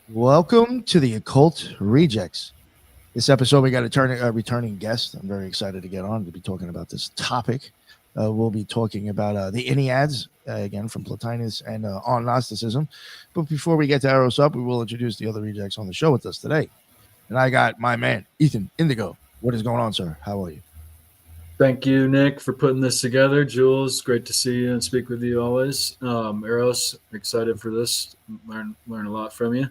Welcome to the Occult Rejects. This episode, we got a returning guest. I'm very excited to get on to be talking about this topic. We'll be talking about the Enneads, again, from Plotinus and on Gnosticism. But before we get to ErosUp, we will introduce the other rejects on the show with us today. And I got my man, Ethan Indigo. What is going on, sir? How are you? Thank you, Nick, for putting this together. Jules, great to see you and speak with you always. Eros, excited for this. Learn a lot from you.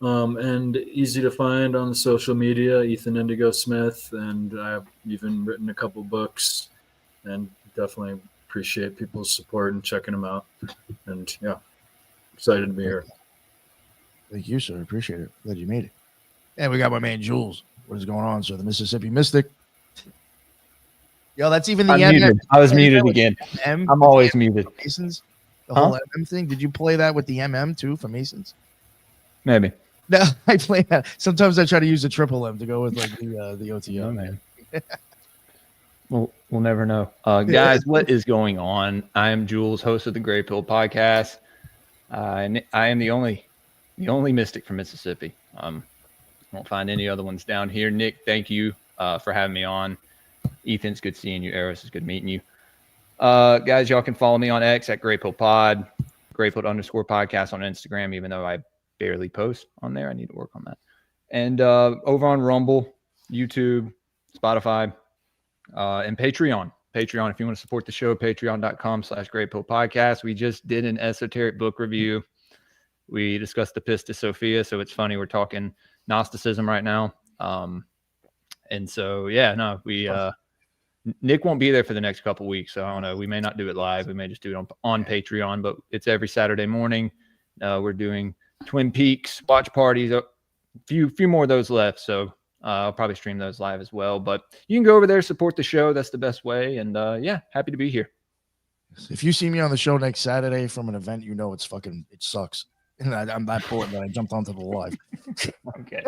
And easy to find on the social media, Ethan Indigo Smith, and I've even written a couple books, and definitely appreciate people's support and checking them out. And yeah, excited to be here. Thank you, sir. Appreciate it. Glad you made it. And we got my man Jules. What is going on, sir? The Mississippi Mystic. Yo, that's even the I'm MM. muted. I was muted again. MM, I'm always muted. Masons. The whole MM thing. Did you play that with the MM too for Masons? Maybe. No, I play that. Sometimes I try to use a triple M to go with like the OTO. Oh, man. We'll never know. Guys, what is going on? I am Jules, host of the Gray Pill podcast. I am the only mystic from Mississippi. Won't find any other ones down here. Nick, thank you for having me on. Ethan's good seeing you. Eros is good meeting you. Guys, y'all can follow me on X at Gray Pill Pod, Graypill_podcast on Instagram, even though I barely post on there. I need to work on that. And over on Rumble, YouTube, Spotify, and Patreon. Patreon, if you want to support the show, patreon.com/GrayPillPodcast. We just did an esoteric book review. We discussed the Pistis Sophia, so it's funny. We're talking Gnosticism right now. And so, yeah, no, Nick won't be there for the next couple weeks, so I don't know. We may not do it live. We may just do it on Patreon, but it's every Saturday morning. We're doing Twin Peaks watch parties. A few more of those left, so I'll probably stream those live as well. But you can go over there, support the show. That's the best way. And yeah, happy to be here. If you see me on the show next Saturday from an event, you know it sucks. And I'm that bored that I jumped onto the live. Okay,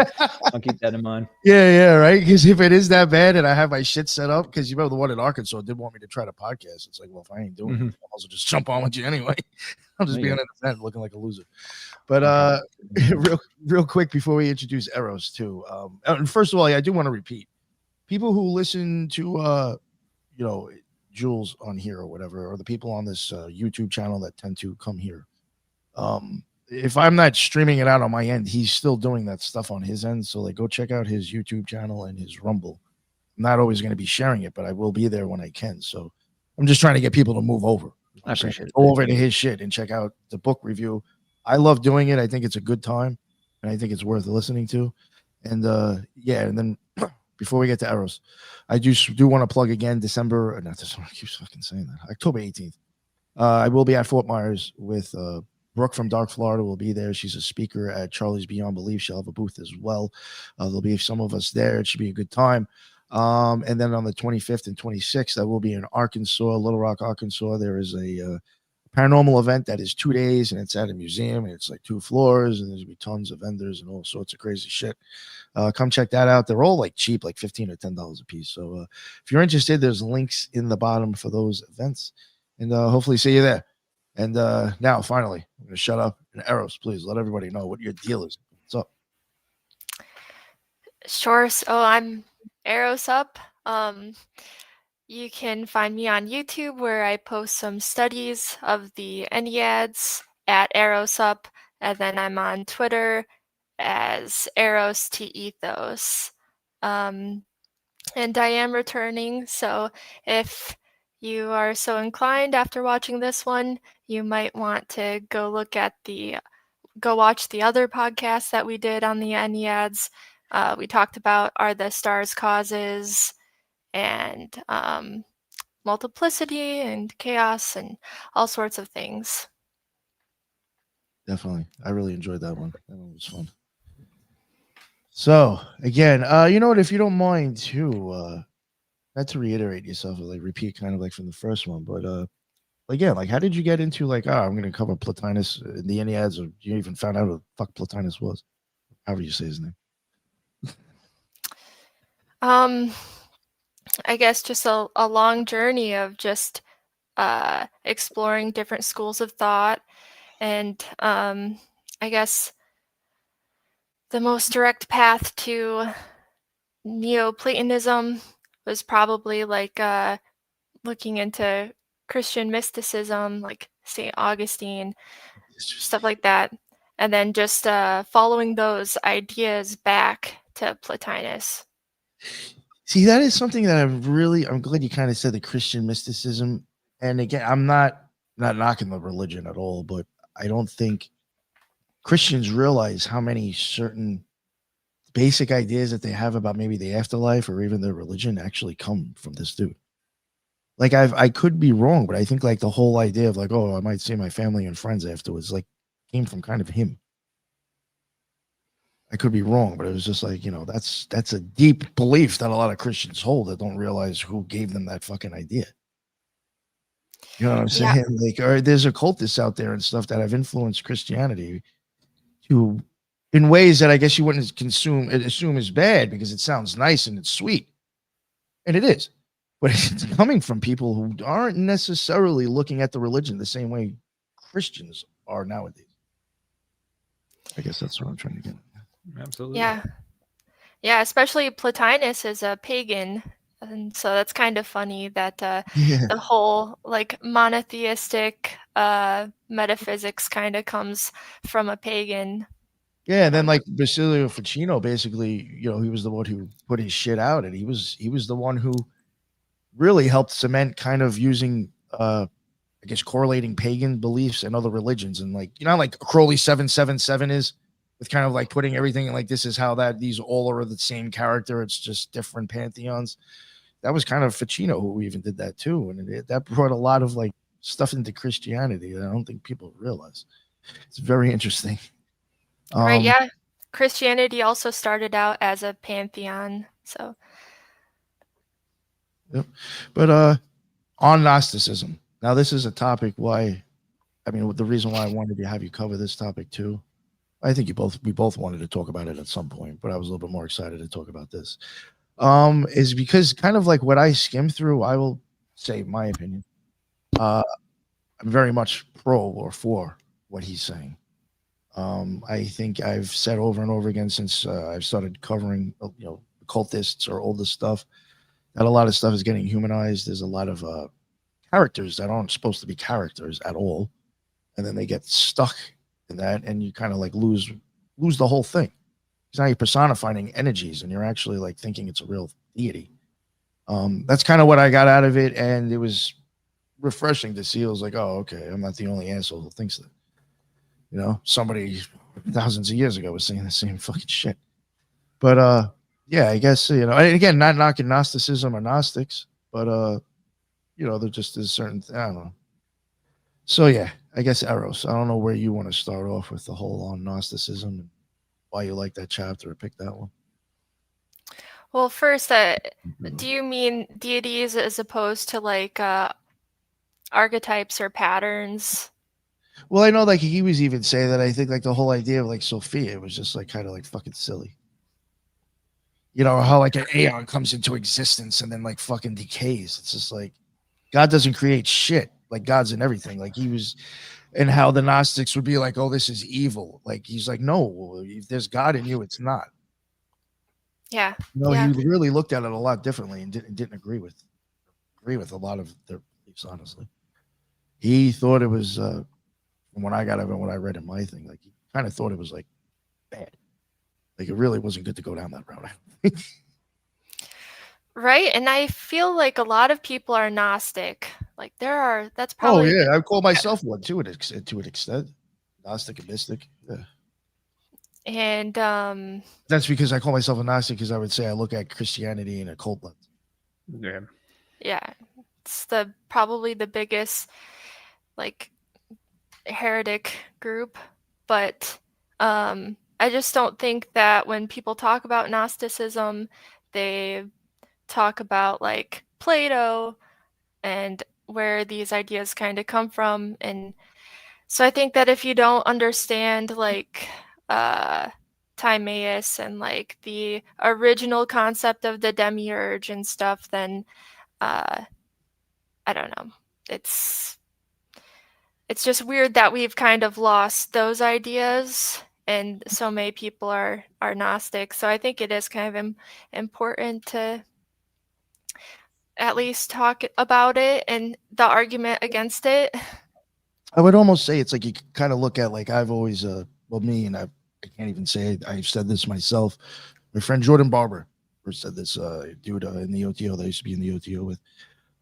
I'll keep that in mind. Yeah, right. Because if it is that bad and I have my shit set up, because you know the one in Arkansas did want me to try to podcast. It's like, well, if I ain't doing it, I'll also just jump on with you anyway. I'll just be on an event looking like a loser. But real quick before we introduce Eros too. And first of all, I do want to repeat, people who listen to Jules on here or whatever, or the people on this YouTube channel that tend to come here. If I'm not streaming it out on my end, he's still doing that stuff on his end. So go check out his YouTube channel and his Rumble. I'm not always going to be sharing it, but I will be there when I can. So I'm just trying to get people to move over. I appreciate it. Go over to his shit and check out the book review. I love doing it. I think it's a good time, and I think it's worth listening to. And and then before we get to Eros, I do want to plug again October 18th. I will be at Fort Myers with Brooke from Dark Florida will be there. She's a speaker at Charlie's Beyond Belief. She'll have a booth as well. There'll be some of us there. It should be a good time. And then on the 25th and 26th, I will be in Arkansas, Little Rock, Arkansas. There is a paranormal event that is 2 days, and it's at a museum, and it's like 2 floors, and there's gonna be tons of vendors and all sorts of crazy shit. Come check that out. They're all like cheap, like $15 or $10 a piece. So if you're interested, there's links in the bottom for those events, and hopefully see you there. And now, finally, I'm going to shut up. And Eros, please let everybody know what your deal is. What's up? Sure. So I'm ErosUp. You can find me on YouTube where I post some studies of the Enneads at ErosUp. And then I'm on Twitter as Eros to Ethos. And I am returning. So if you are so inclined after watching this one, you might want to go watch the other podcasts that we did on the Enneads. We talked about Are the Stars Causes and multiplicity and chaos and all sorts of things. Definitely. I really enjoyed that one. That one was fun. So again, you know what, if you don't mind too, not to reiterate yourself, or repeat kind of from the first one, but again, how did you get into I'm going to cover Plotinus in the Enneads, or you even found out who the fuck Plotinus was? However you say his name. I guess just a long journey of just exploring different schools of thought, and I guess the most direct path to Neoplatonism was probably like looking into Christian mysticism, like St. Augustine, stuff like that, and then just following those ideas back to Plotinus. See, that is something that I'm glad you kind of said, the Christian mysticism. And again, I'm not knocking the religion at all, but I don't think Christians realize how many certain basic ideas that they have about maybe the afterlife or even their religion actually come from this dude. Like I could be wrong, but I think like the whole idea of like, oh, I might see my family and friends afterwards, like came from kind of him. I could be wrong, but it was just like, that's a deep belief that a lot of Christians hold that don't realize who gave them that fucking idea. You know what I'm saying? Like, or there's occultists out there and stuff that have influenced Christianity to, in ways that I guess you wouldn't assume is bad because it sounds nice and it's sweet, and it is, but it's coming from people who aren't necessarily looking at the religion the same way Christians are nowadays. I guess that's what I'm trying to get at. Absolutely. Yeah, especially Plotinus is a pagan, and so that's kind of funny that the whole like monotheistic metaphysics kind of comes from a pagan. Yeah, and then like Basilio Ficino, basically, he was the one who put his shit out, and he was the one who really helped cement kind of using I guess correlating pagan beliefs and other religions, and like like Crowley 777 is, with kind of like putting everything in like, this is how these all are the same character, it's just different pantheons. That was kind of Ficino who even did that too, and that brought a lot of like stuff into Christianity that I don't think people realize. It's very interesting. Right, yeah. Christianity also started out as a pantheon, so. Yep. But on Gnosticism, now this is a topic the reason why I wanted to have you cover this topic too, I think we both wanted to talk about it at some point, but I was a little bit more excited to talk about this, is because kind of like what I skimmed through, I will say my opinion. I'm very much pro or for what he's saying. I think I've said over and over again since I've started covering, occultists or all this stuff, that a lot of stuff is getting humanized. There's a lot of characters that aren't supposed to be characters at all, and then they get stuck in that, and you kind of like lose the whole thing. Because now you're personifying energies, and you're actually like thinking it's a real deity. That's kind of what I got out of it, and it was refreshing to see. I was like, oh, okay, I'm not the only asshole who thinks that. Somebody thousands of years ago was saying the same fucking shit. But yeah, I guess and again, not knocking Gnosticism or Gnostics, but there just is certain I don't know. So yeah, I guess Eros. I don't know where you want to start off with the whole on Gnosticism and why you like that chapter or pick that one. Well, first, do you mean deities as opposed to like archetypes or patterns? Well, I know like he was even saying that I think like the whole idea of like Sophia was just like kind of like fucking silly. How like an aeon comes into existence and then like fucking decays. It's just like God doesn't create shit. Like God's in everything. Like he was, and how the Gnostics would be like, oh, this is evil. Like he's like, no, if there's God in you, it's not. Yeah. He really looked at it a lot differently and didn't agree with a lot of their beliefs, honestly. He thought it was from what I got of it, what I read in my thing, like he kind of thought it was like bad. Like it really wasn't good to go down that route. Right, and I feel like a lot of people are Gnostic. Like that's probably. Oh yeah, I call myself one too to an extent, Gnostic and mystic. Yeah. And that's because I call myself a Gnostic because I would say I look at Christianity in a cult lens. Yeah. Yeah, it's probably the biggest like heretic group, but I just don't think that when people talk about Gnosticism, they talk about like Plato and where these ideas kind of come from. And so I think that if you don't understand like Timaeus and like the original concept of the demiurge and stuff, then I don't know. It's just weird that we've kind of lost those ideas and so many people are Gnostic. So I think it is kind of important to at least talk about it and the argument against it. I would almost say it's like you kind of look at, like, I've always well, me, and I can't even say it, I've said this myself. My friend Jordan Barber first said this, dude in the OTO that I used to be in the OTO with,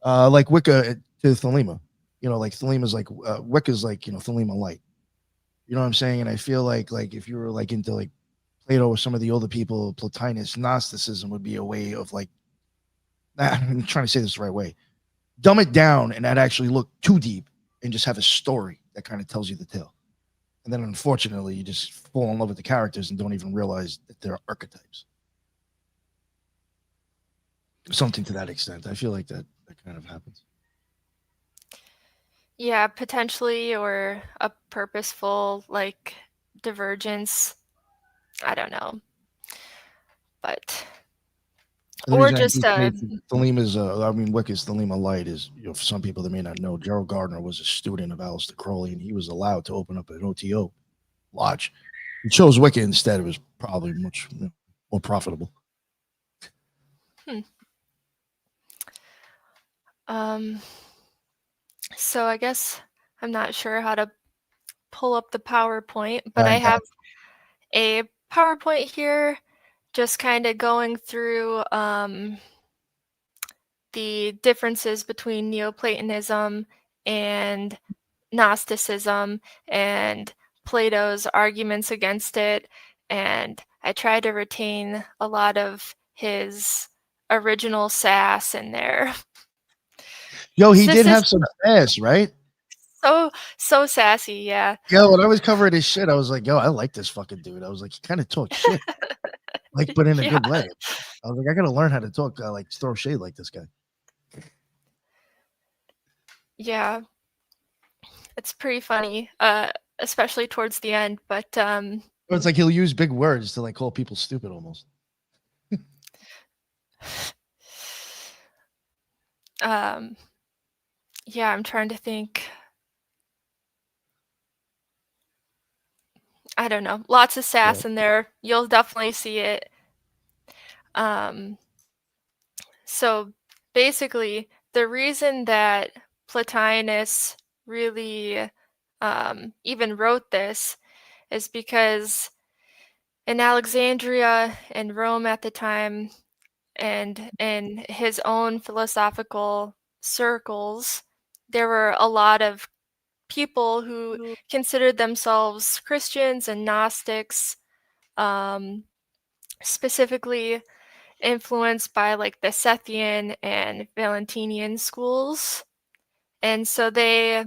like Wicca to Thelema. You know, like Thelema's like Wicca's like, you know, Thelema light. You know what I'm saying? And I feel like if you were like into like Plato or some of the older people, Plotinus, Gnosticism would be a way of like, I'm trying to say this the right way, dumb it down and not actually look too deep and just have a story that kind of tells you the tale. And then unfortunately, you just fall in love with the characters and don't even realize that they're archetypes. Something to that extent. I feel like that kind of happens. Yeah, potentially, or a purposeful like divergence. I don't know, but or just Thelema's. I mean, Wicca's Thelema Light is, you know, for some people that may not know, Gerald Gardner was a student of Aleister Crowley, and he was allowed to open up an OTO lodge. He chose Wicca instead. It was probably much more profitable. So I guess I'm not sure how to pull up the PowerPoint, but I have a PowerPoint here, just kind of going through the differences between Neoplatonism and Gnosticism and Plato's arguments against it. And I try to retain a lot of his original sass in there. Yo, he did have some sass, right? So sassy, yeah. Yo, when I was covering his shit, I was like, yo, I like this fucking dude. I was like, he kind of talks shit, like, but in a good way. I was like, I gotta learn how to talk, like, throw shade like this guy. Yeah, it's pretty funny, especially towards the end. But it's like he'll use big words to like call people stupid almost. Yeah, I'm trying to think. I don't know. Lots of sass in there. You'll definitely see it. So basically, the reason that Plotinus really even wrote this is because in Alexandria and Rome at the time, and in his own philosophical circles, there were a lot of people who considered themselves Christians and Gnostics, specifically influenced by like the Sethian and Valentinian schools. And so they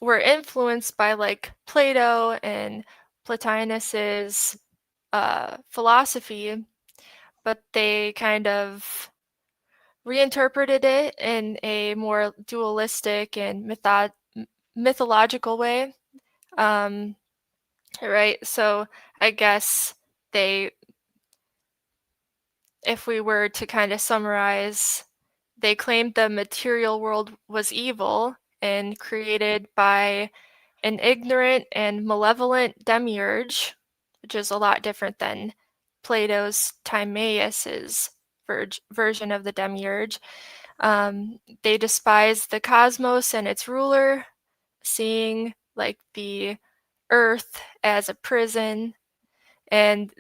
were influenced by like Plato and Plotinus's philosophy, but they kind of reinterpreted it in a more dualistic and mythological way. Right, so I guess if we were to kind of summarize, they claimed the material world was evil and created by an ignorant and malevolent demiurge, which is a lot different than Plato's Timaeus's version of the demiurge. They despised the cosmos and its ruler, seeing like the earth as a prison, and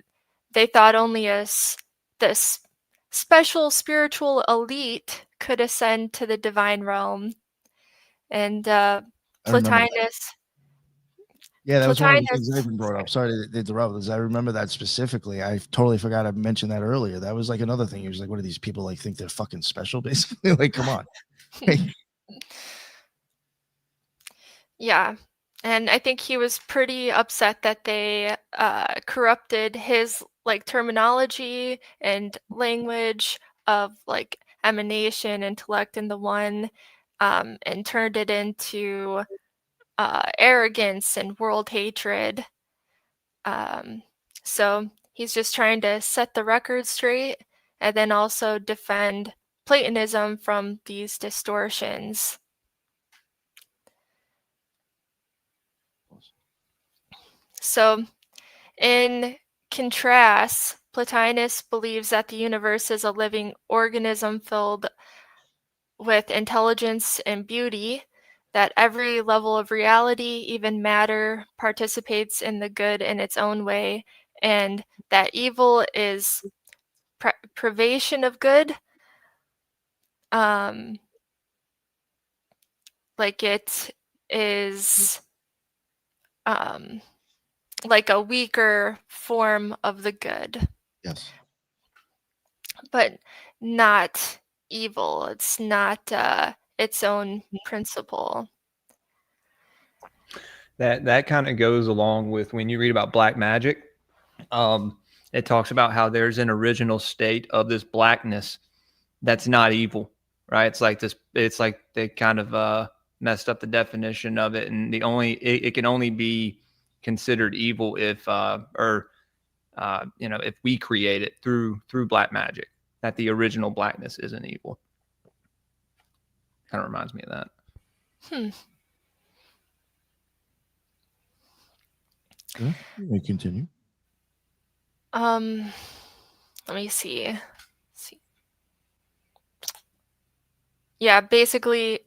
they thought only this special spiritual elite could ascend to the divine realm. And Plotinus. Yeah, that was one of the things I even brought up. Sorry to interrupt, because I remember that specifically. I totally forgot to mention that earlier. That was like another thing. He was like, what do these people like think they're fucking special, basically? Like, come on. Yeah. And I think he was pretty upset that they corrupted his like terminology and language of like emanation, intellect in the one, and turned it into arrogance and world hatred. So he's just trying to set the record straight and then also defend Platonism from these distortions. So, in contrast, Plotinus believes that the universe is a living organism filled with intelligence and beauty, that every level of reality, even matter, participates in the good in its own way, and that evil is privation of good. Like it is like a weaker form of the good. Yes. But not evil. It's not its own principle. That kind of goes along with when you read about black magic. It talks about how there's an original state of this blackness that's not evil, right? It's like this. It's like they kind of messed up the definition of it, and it can only be considered evil if if we create it through black magic. That the original blackness isn't evil. Kind of reminds me of that. Okay. You may continue. Let me see. Yeah, basically,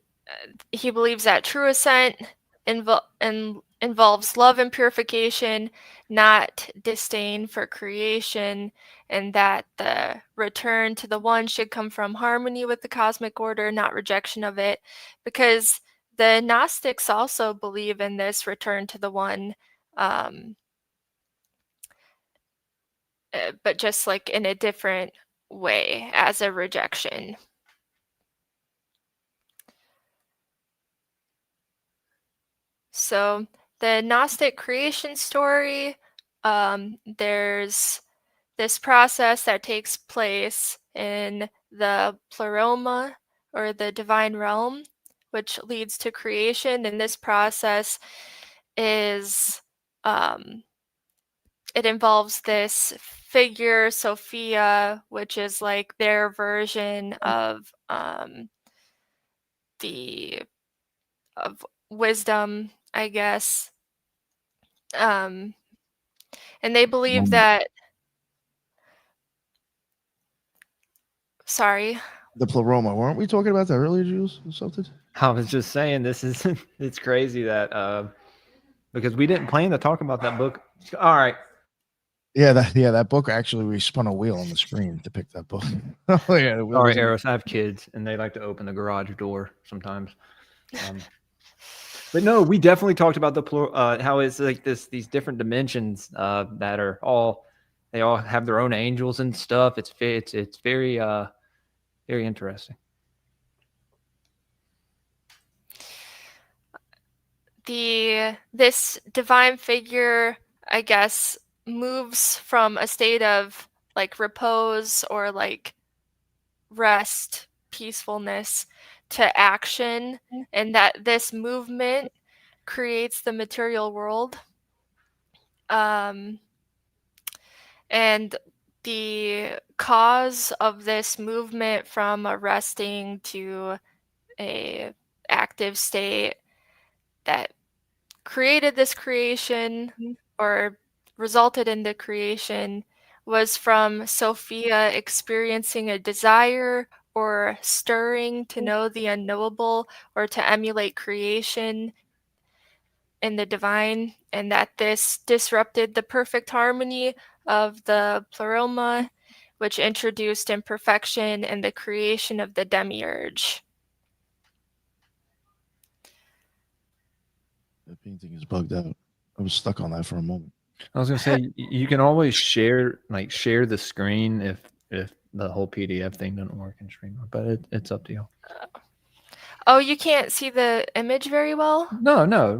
he believes that true ascent involves love and purification, not disdain for creation, and that the return to the one should come from harmony with the cosmic order, not rejection of it, because the Gnostics also believe in this return to the one, but just like in a different way as a rejection. So the Gnostic creation story, there's this process that takes place in the pleroma, or the divine realm, which leads to creation. And this process is, it involves this figure, Sophia, which is like their version of wisdom, I guess. And they believe that. Sorry. The pleroma. Weren't we talking about that earlier, Jules, or something? I was just saying it's crazy that because we didn't plan to talk about that book. All right. Yeah, that book, actually, we spun a wheel on the screen to pick that book. Oh yeah. All right, Eros, I have kids and they like to open the garage door sometimes. But no, we definitely talked about how it's like these different dimensions that are they all have their own angels and stuff. It's very very interesting. This divine figure, I guess, moves from a state of like repose or like rest, peacefulness, to action, and that this movement creates the material world. And the cause of this movement from a resting to a active state that created this creation or resulted in the creation was from Sophia experiencing a desire or stirring to know the unknowable or to emulate creation in the divine, and that this disrupted the perfect harmony of the pleroma, which introduced imperfection and the creation of the demiurge. That painting is bugged out. I was stuck on that for a moment. I was gonna say you can always share the screen if the whole PDF thing doesn't work in Streamer, but it's up to you. Oh, you can't see the image very well? No,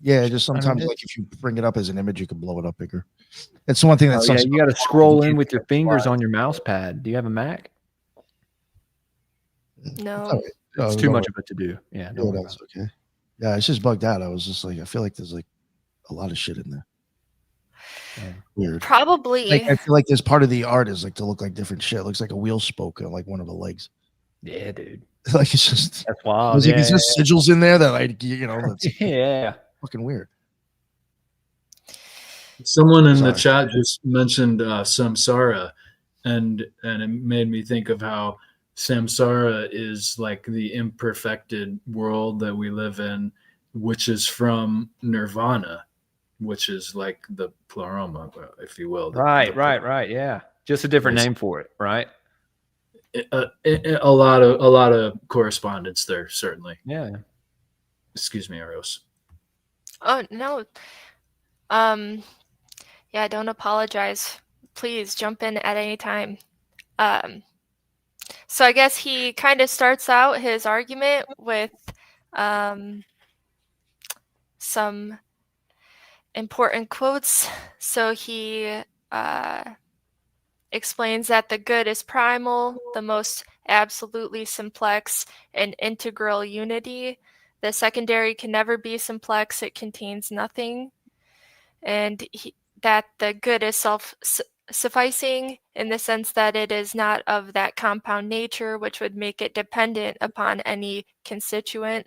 Yeah, just sometimes like if you bring it up as an image, you can blow it up bigger. It's the one thing that you got to scroll in with your fingers on your mouse pad. Do you have a Mac? No. It's too much of it to do. Yeah, no, that's okay. Yeah, it's just bugged out. I was just like, I feel like there's like a lot of shit in there. Yeah. Weird. Probably. Like, I feel like this part of the art is like to look like different shit. It looks like a wheel spoke on like one of the legs. Yeah, dude. Like it's just that's wild. Like it's just sigils in there that like that's yeah, fucking weird. Someone in the Sorry. chat just mentioned samsara, and it made me think of how samsara is like the imperfected world that we live in, which is from nirvana, which is like the pleroma, if you will. Right. Yeah. Just a different name for it, right? A lot of correspondence there, certainly. Yeah. Excuse me, Eros. Oh no. Yeah, don't apologize. Please jump in at any time. So I guess he kind of starts out his argument with some important quotes. So he explains that the good is primal, the most absolutely simplex and integral unity. The secondary can never be simplex, it contains nothing. And that the good is self-sufficing in the sense that it is not of that compound nature which would make it dependent upon any constituent.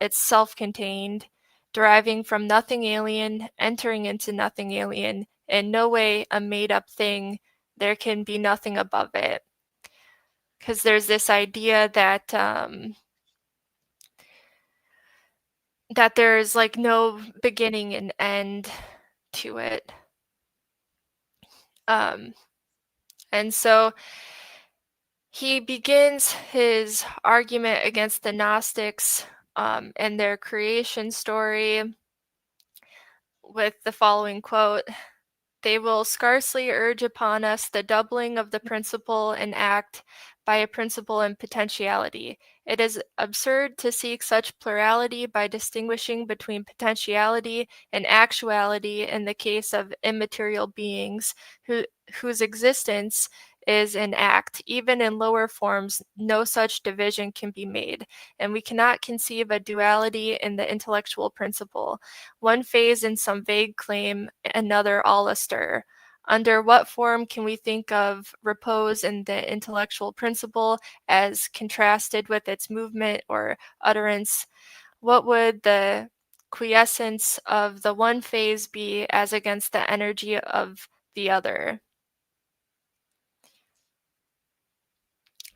It's self-contained, deriving from nothing alien, entering into nothing alien, in no way a made-up thing. There can be nothing above it. Because there's this idea that that there's like no beginning and end to it. And so he begins his argument against the Gnostics and their creation story with the following quote: "They will scarcely urge upon us the doubling of the principle and act by a principle in potentiality. It is absurd to seek such plurality by distinguishing between potentiality and actuality in the case of immaterial beings whose existence is in act. Even in lower forms, no such division can be made, and we cannot conceive a duality in the intellectual principle. One phase in some vague claim, another all astir. Under what form can we think of repose in the intellectual principle as contrasted with its movement or utterance? What would the quiescence of the one phase be as against the energy of the other?"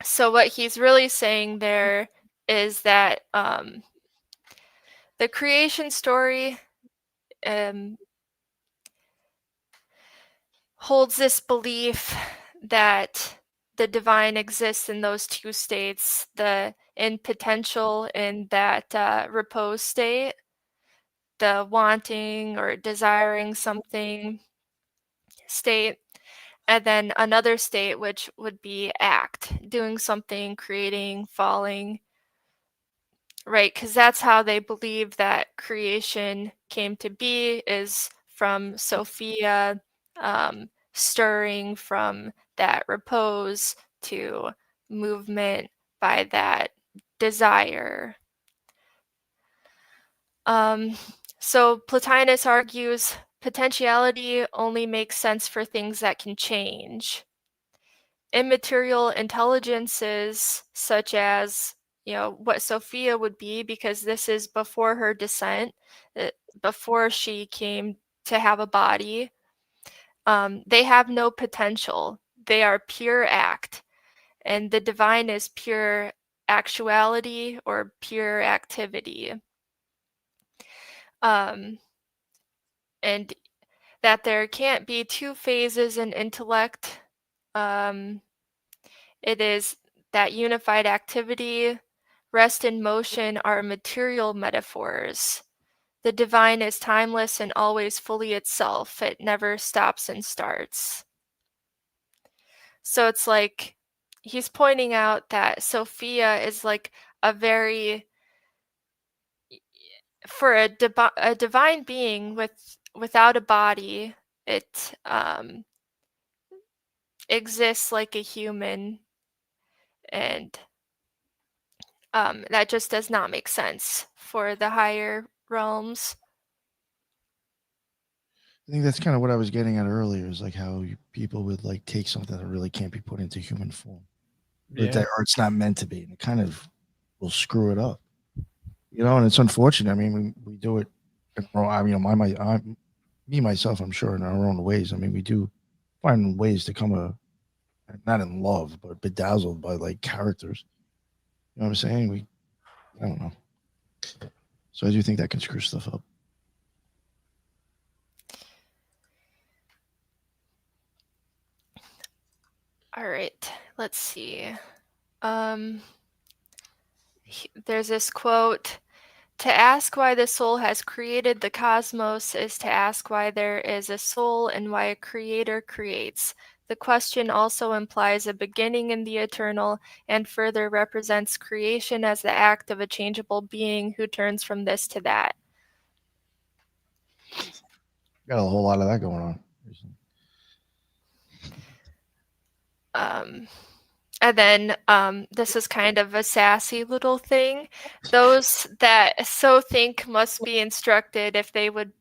So what he's really saying there is that the creation story holds this belief that the divine exists in those two states, the in potential in that repose state, the wanting or desiring something state, and then another state which would be act, doing something, creating, falling, right? Because that's how they believe that creation came to be, is from Sophia, stirring from that repose to movement by that desire. So Plotinus argues potentiality only makes sense for things that can change. Immaterial intelligences, such as, what Sophia would be, because this is before her descent, before she came to have a body, they have no potential. They are pure act, and the divine is pure actuality or pure activity. And that there can't be two phases in intellect. It is that unified activity, rest and motion are material metaphors. The divine is timeless and always fully itself. It never stops and starts. So it's like he's pointing out that Sophia is like a very, for a divine being without a body, it exists like a human, and that just does not make sense for the higher realms. I think that's kind of what I was getting at earlier, is like how people would like take something that really can't be put into human form, or it's not meant to be, and it kind of will screw it up, and it's unfortunate. I mean, we do it. I mean, myself, I'm sure in our own ways. I mean, we do find ways to come not in love, but bedazzled by like characters. You know what I'm saying? I don't know. So I do think that can screw stuff up. All right, let's see. There's this quote: "To ask why the soul has created the cosmos is to ask why there is a soul and why a creator creates. The question also implies a beginning in the eternal and further represents creation as the act of a changeable being who turns from this to that." Got a whole lot of that going on. And then this is kind of a sassy little thing. "Those that so think must be instructed if they would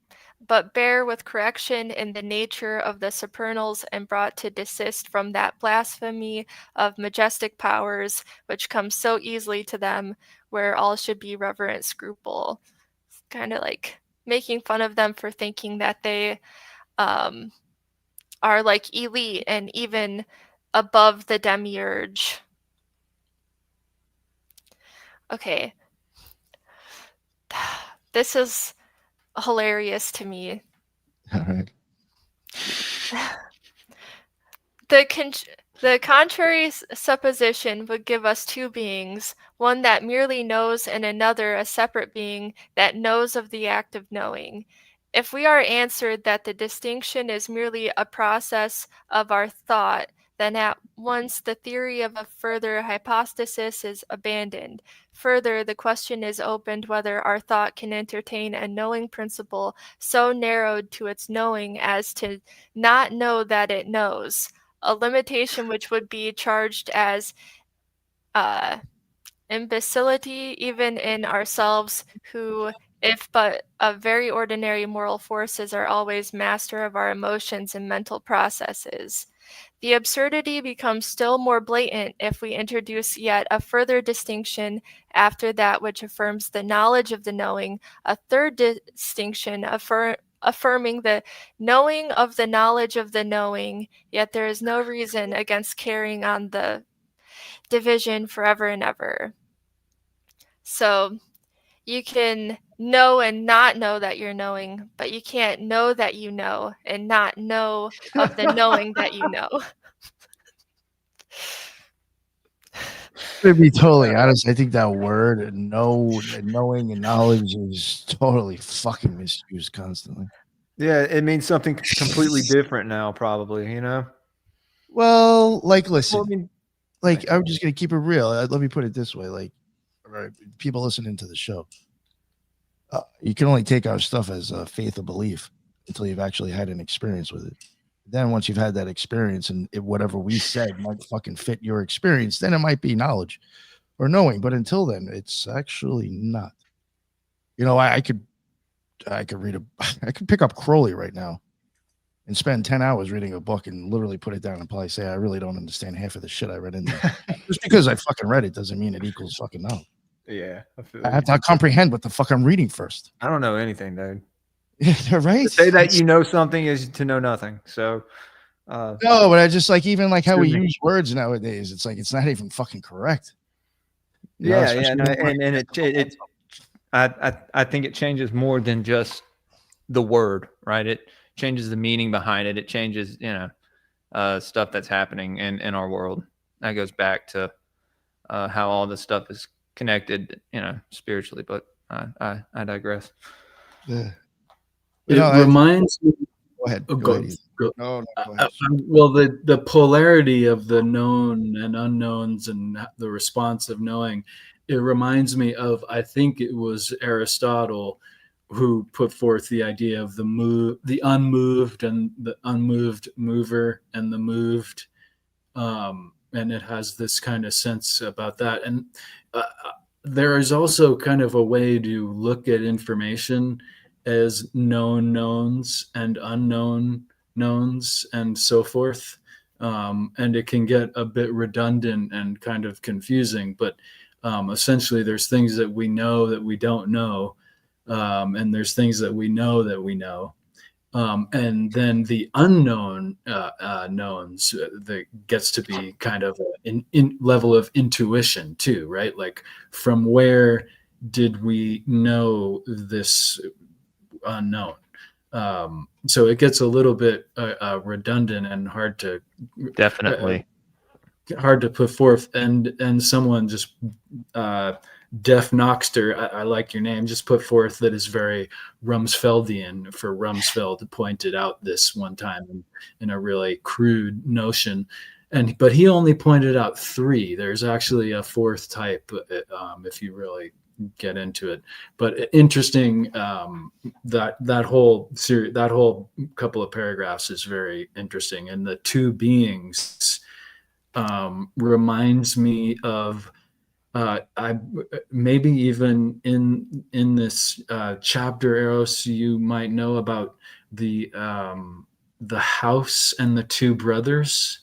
but bear with correction in the nature of the supernals and brought to desist from that blasphemy of majestic powers which comes so easily to them, where all should be reverent scruple." It's kind of like making fun of them for thinking that they are like elite and even above the demiurge. Okay. This is hilarious to me. All right. The contrary supposition would give us two beings, one that merely knows and another a separate being that knows of the act of knowing. If we are answered that the distinction is merely a process of our thought, then at once the theory of a further hypostasis is abandoned. Further, the question is opened whether our thought can entertain a knowing principle so narrowed to its knowing as to not know that it knows, a limitation which would be charged as imbecility even in ourselves, who, if but of very ordinary moral forces, are always master of our emotions and mental processes. The absurdity becomes still more blatant if we introduce yet a further distinction after that which affirms the knowledge of the knowing, a third distinction affirming the knowing of the knowledge of the knowing, yet there is no reason against carrying on the division forever and ever. So you can know and not know that you're knowing, but you can't know that you know and not know of the knowing that you know. To be totally honest, I think that word knowing and knowledge is totally fucking misused constantly. Yeah, it means something completely different now, probably, you know? Well, like, listen, Well, I mean, like, I'm just gonna keep it real. Let me put it this way: like, right, people listening to the show, you can only take our stuff as faith or belief until you've actually had an experience with it. Then, once you've had that experience and whatever we said might fucking fit your experience, then it might be knowledge or knowing. But until then, it's actually not. You know, I could read I could pick up Crowley right now and spend 10 hours reading a book and literally put it down and probably say, I really don't understand half of the shit I read in there. Just because I fucking read it doesn't mean it equals fucking knowledge. yeah. I have to comprehend what the fuck I'm reading first. I don't know anything, dude. Right? To say that you know something is to know nothing. So, no, but I just like, even like how we use words nowadays, it's like, it's not even fucking correct. You know, yeah. No, and I think it changes more than just the word, right? It changes the meaning behind it. It changes, stuff that's happening in our world. That goes back to how all this stuff is connected, spiritually. But I digress. Yeah. It reminds me. Go ahead. Oh, Go go, ahead. go. No, go ahead. Well, the polarity of the known and unknowns and the response of knowing, it reminds me of, I think it was Aristotle who put forth the idea of the unmoved and the unmoved mover and the moved, and it has this kind of sense about that. And there is also kind of a way to look at information as known knowns and unknown knowns and so forth. And it can get a bit redundant and kind of confusing, but essentially there's things that we know that we don't know. And there's things that we know that we know. And then the unknown knowns that gets to be kind of an in level of intuition too, right? Like, from where did we know this unknown? So it gets a little bit redundant and Definitely. hard to put forth. And someone just Def Noxter, I like your name, just put forth that is very Rumsfeldian for Rumsfeld pointed out this one time in a really crude notion. But he only pointed out 3. There's actually a 4th type if you really get into it. But interesting, that whole series, that whole couple of paragraphs is very interesting. And the 2 beings reminds me of I maybe even in this chapter, Eros, you might know about the house and the 2 brothers.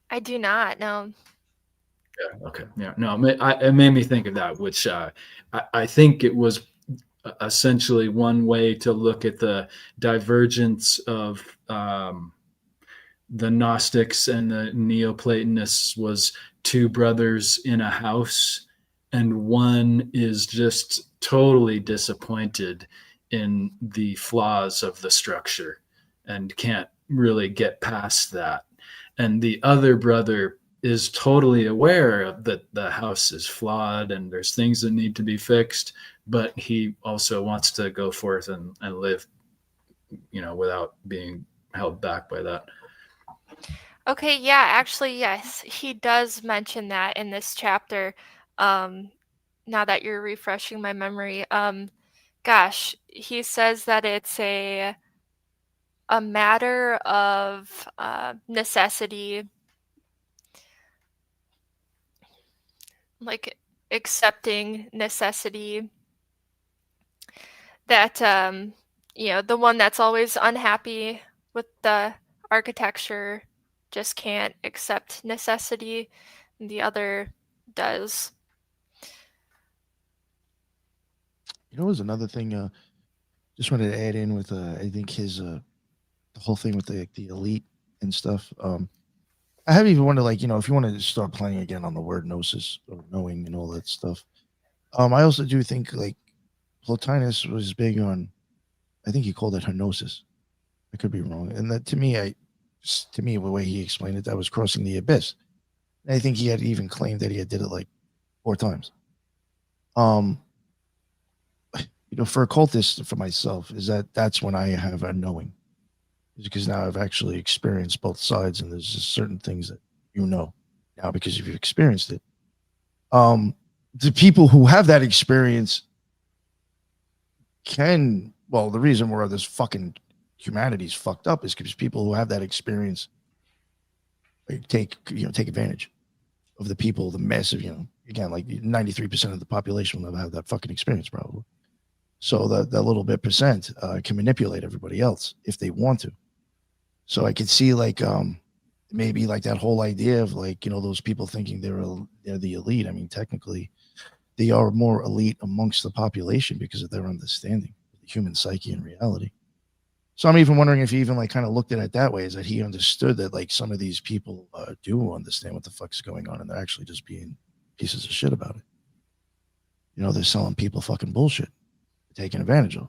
I do not know. Yeah. Okay. Yeah. No. It made me think of that, which I think it was essentially one way to look at the divergence of the Gnostics and the Neoplatonists was 2 brothers in a house, and one is just totally disappointed in the flaws of the structure and can't really get past that. And the other brother is totally aware that the house is flawed and there's things that need to be fixed, but he also wants to go forth and live, without being held back by that. Okay, yeah, actually, yes, he does mention that in this chapter. Now that you're refreshing my memory, gosh, he says that it's a matter of necessity, like accepting necessity. That the one that's always unhappy with the architecture just can't accept necessity, and the other does. You know, there's another thing. Just wanted to add in with I think his the whole thing with the elite and stuff. I have even wondered, like, if you want to start playing again on the word gnosis or knowing and all that stuff. I also do think, like, Plotinus was big on, I think he called it henosis. I could be wrong. And that to me, the way he explained it, that was crossing the abyss. And I think he had even claimed that he had did it like 4 times. For occultists, for myself, that's when I have a knowing. Because now I've actually experienced both sides, and there's just certain things that now because you've experienced it. The people who have that experience the reason where this fucking humanity's fucked up is because people who have that experience take advantage of the people, the massive, again, like 93% of the population will never have that fucking experience probably. So that little bit percent can manipulate everybody else if they want to. So I could see, like, maybe like that whole idea of, like, those people thinking they're the elite. I mean, technically, they are more elite amongst the population because of their understanding of the human psyche and reality. So I'm even wondering if he even, like, kind of looked at it that way, is that he understood that, like, some of these people do understand what the fuck's going on, and they're actually just being pieces of shit about it. They're selling people fucking bullshit, taking advantage of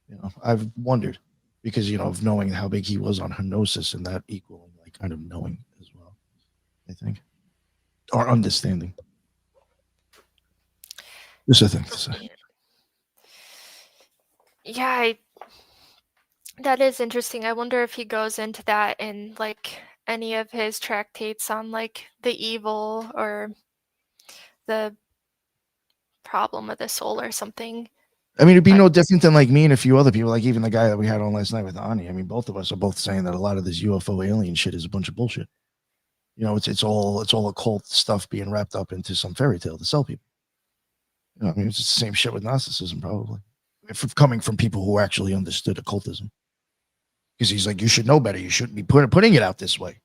them. I've wondered because, of knowing how big he was on henosis, and that equaling, like, kind of knowing as well, I think, or understanding. Just a thing to say. Yeah, that is interesting. I wonder if he goes into that in, like, any of his tractates on, like, the evil or the problem of the soul or something. I mean, it'd be no different than, like, me and a few other people, like even the guy that we had on last night with Ani. I mean, both of us are both saying that a lot of this UFO alien shit is a bunch of bullshit. It's all occult stuff being wrapped up into some fairy tale to sell people. I mean, it's the same shit with Gnosticism, probably, if coming from people who actually understood occultism. Because he's like, you should know better. You shouldn't be putting it out this way,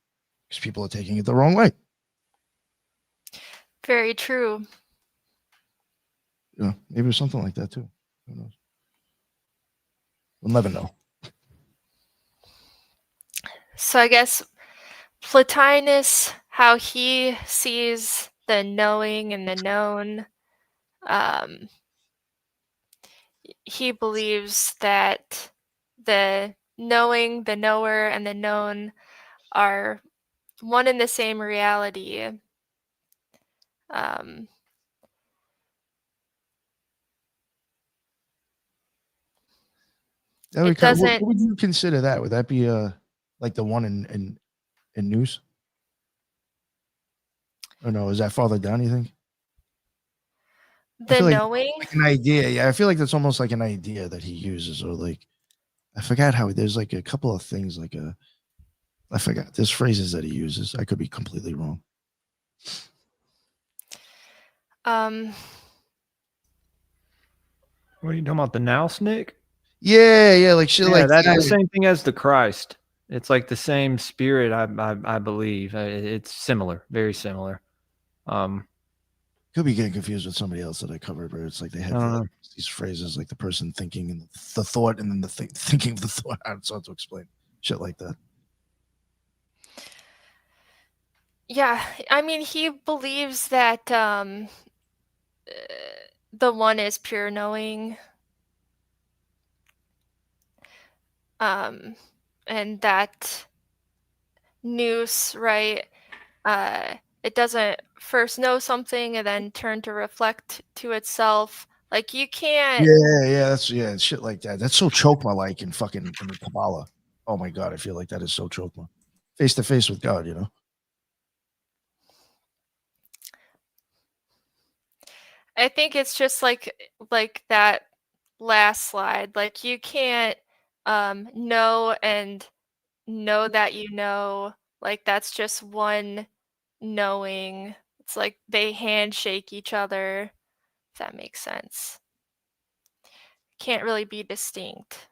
because people are taking it the wrong way. Very true. Yeah, maybe it was something like that too. Who knows? We'll never know. So I guess Plotinus, how he sees the knowing and the known, he believes that the knowing, the knower, and the known are one and the same reality. It doesn't. What would you consider that? Would that be like the one in news? Or no, is that farther down, you think? The knowing? Like an idea. Yeah, I feel like that's almost like an idea that he uses, or like I forgot how there's like a couple of things like I forgot. There's phrases that he uses. I could be completely wrong. What are you talking about? The Nous, Nick? Yeah, like shit. Like that's the same thing as the Christ. It's like the same spirit, I believe. It's similar, very similar. Could be getting confused with somebody else that I covered, where it's like they had these phrases, like the person thinking and the thought, and then the thinking of the thought. It's hard to explain shit like that. Yeah, I mean, he believes that the one is pure knowing, and that nous, right? It doesn't first know something and then turn to reflect to itself. Like you can't. Yeah, shit like that. That's so chokma like in fucking in the Kabbalah. Oh my god, I feel like that is so chokma. Face to face with God, you know. I think it's just like that last slide. Like you can't know and know that you know. Like that's just one knowing. It's like they handshake each other, if that makes sense. Can't really be distinct.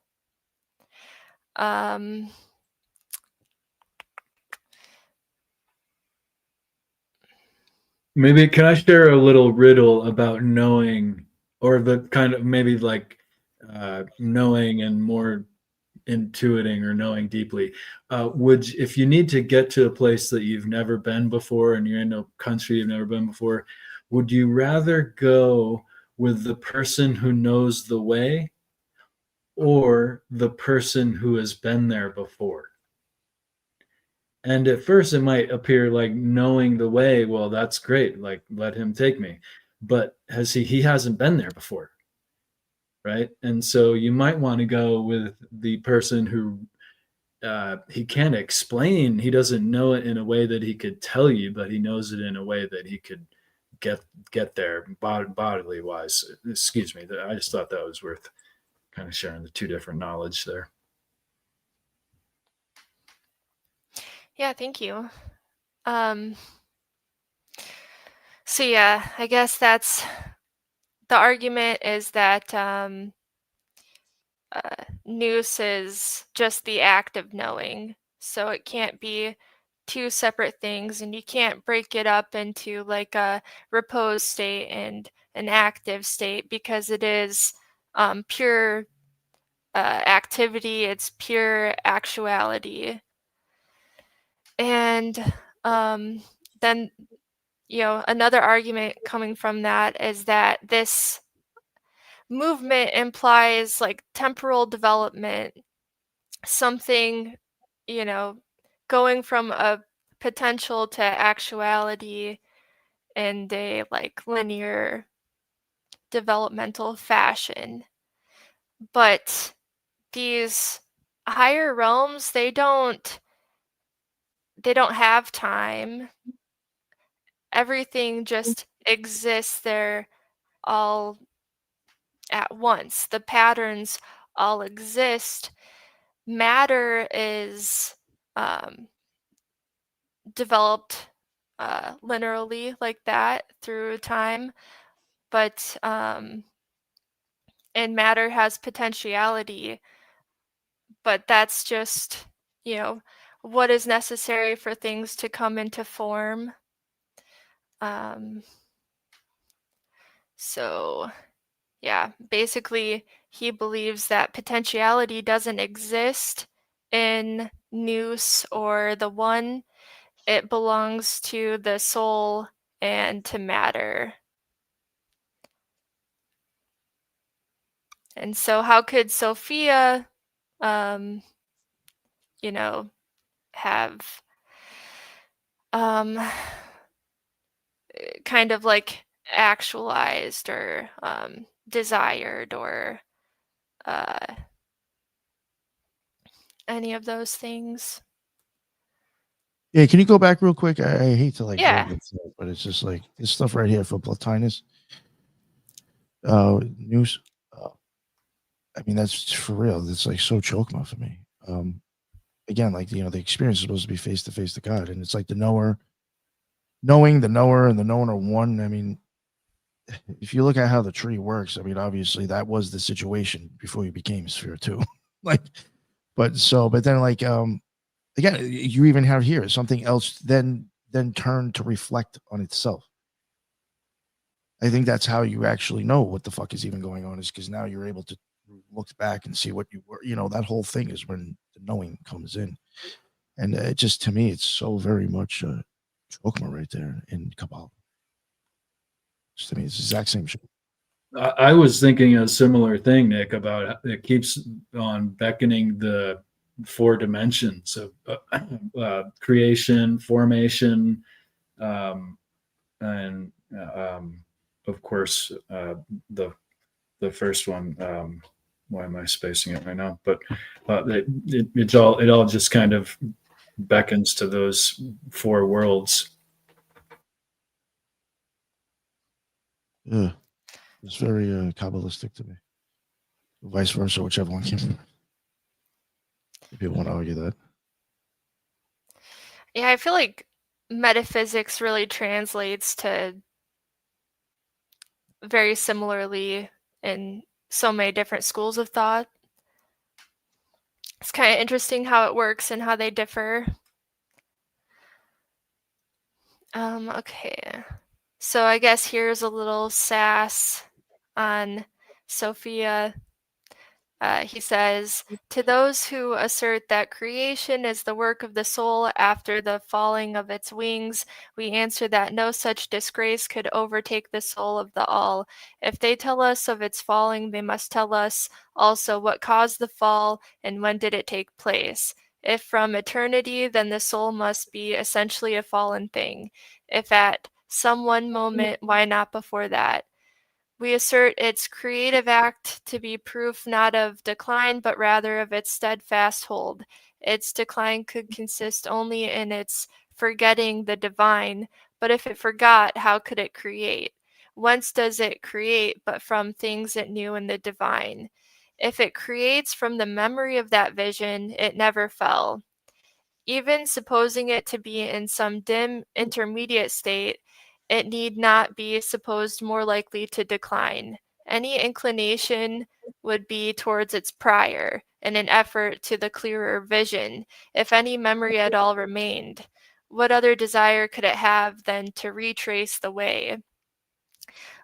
Maybe can I share a little riddle about knowing, or the kind of maybe like knowing and more intuiting or knowing deeply? If you need to get to a place that you've never been before and you're in a country you've never been before, would you rather go with the person who knows the way or the person who has been there before? And at first it might appear like knowing the way, well, that's great, like let him take me. But he hasn't been there before, right? And so you might want to go with the person who he can't explain, he doesn't know it in a way that he could tell you, but he knows it in a way that he could get there bodily wise. Excuse me, I just thought that was worth kind of sharing the two different knowledge there. Yeah, thank you. So yeah, I guess that's the argument, is that nous is just the act of knowing. So it can't be two separate things, and you can't break it up into like a repose state and an active state, because it is pure activity, it's pure actuality. And then, another argument coming from that is that this movement implies like temporal development, something, going from a potential to actuality in a like linear developmental fashion. But these higher realms, they don't have time. Everything just exists there all at once. The patterns all exist. Matter is developed linearly like that through time, but and matter has potentiality, but that's just what is necessary for things to come into form. So yeah, basically he believes that potentiality doesn't exist in Nous or the One. It belongs to the soul and to matter. And so how could Sophia, you know, have kind of like actualized or desired or any of those things? Yeah, can you go back real quick? I hate to like Yeah. but it's just like this stuff right here for Plotinus. News. I mean, that's for real. It's like so chokma for me. Again, like the experience is supposed to be face to face to God, and it's like the knower, knowing the knower, and the known are one. I mean, if you look at how the tree works, I mean, obviously that was the situation before you became Sphere 2. Like, but then like again, you even have here something else then turn to reflect on itself. I think that's how you actually know what the fuck is even going on, is because now you're able to look back and see what you were. That whole thing is when the knowing comes in, and it just, to me, it's so very much Chokma right there in Kabbalah. Just, to me, it's the exact same shit. I was thinking a similar thing, Nick, about it keeps on beckoning the 4 dimensions of creation, formation, and of course the first one. Why am I spacing it right now? But it all just kind of beckons to those 4 worlds. Yeah, it's very Kabbalistic to me. Vice versa, whichever one came. If people want to argue that. Yeah, I feel like metaphysics really translates to very similarly in so many different schools of thought. It's kind of interesting how it works and how they differ. Okay. So I guess here's a little sass on Sophia. He says, to those who assert that creation is the work of the soul after the falling of its wings, we answer that no such disgrace could overtake the soul of the all. If they tell us of its falling, they must tell us also what caused the fall and when did it take place. If from eternity, then the soul must be essentially a fallen thing. If at some one moment, why not before that? We assert its creative act to be proof not of decline, but rather of its steadfast hold. Its decline could consist only in its forgetting the divine, but if it forgot, how could it create? Whence does it create but from things it knew in the divine? If it creates from the memory of that vision, it never fell. Even supposing it to be in some dim intermediate state, it need not be supposed more likely to decline. Any inclination would be towards its prior, in an effort to the clearer vision, if any memory at all remained. What other desire could it have than to retrace the way?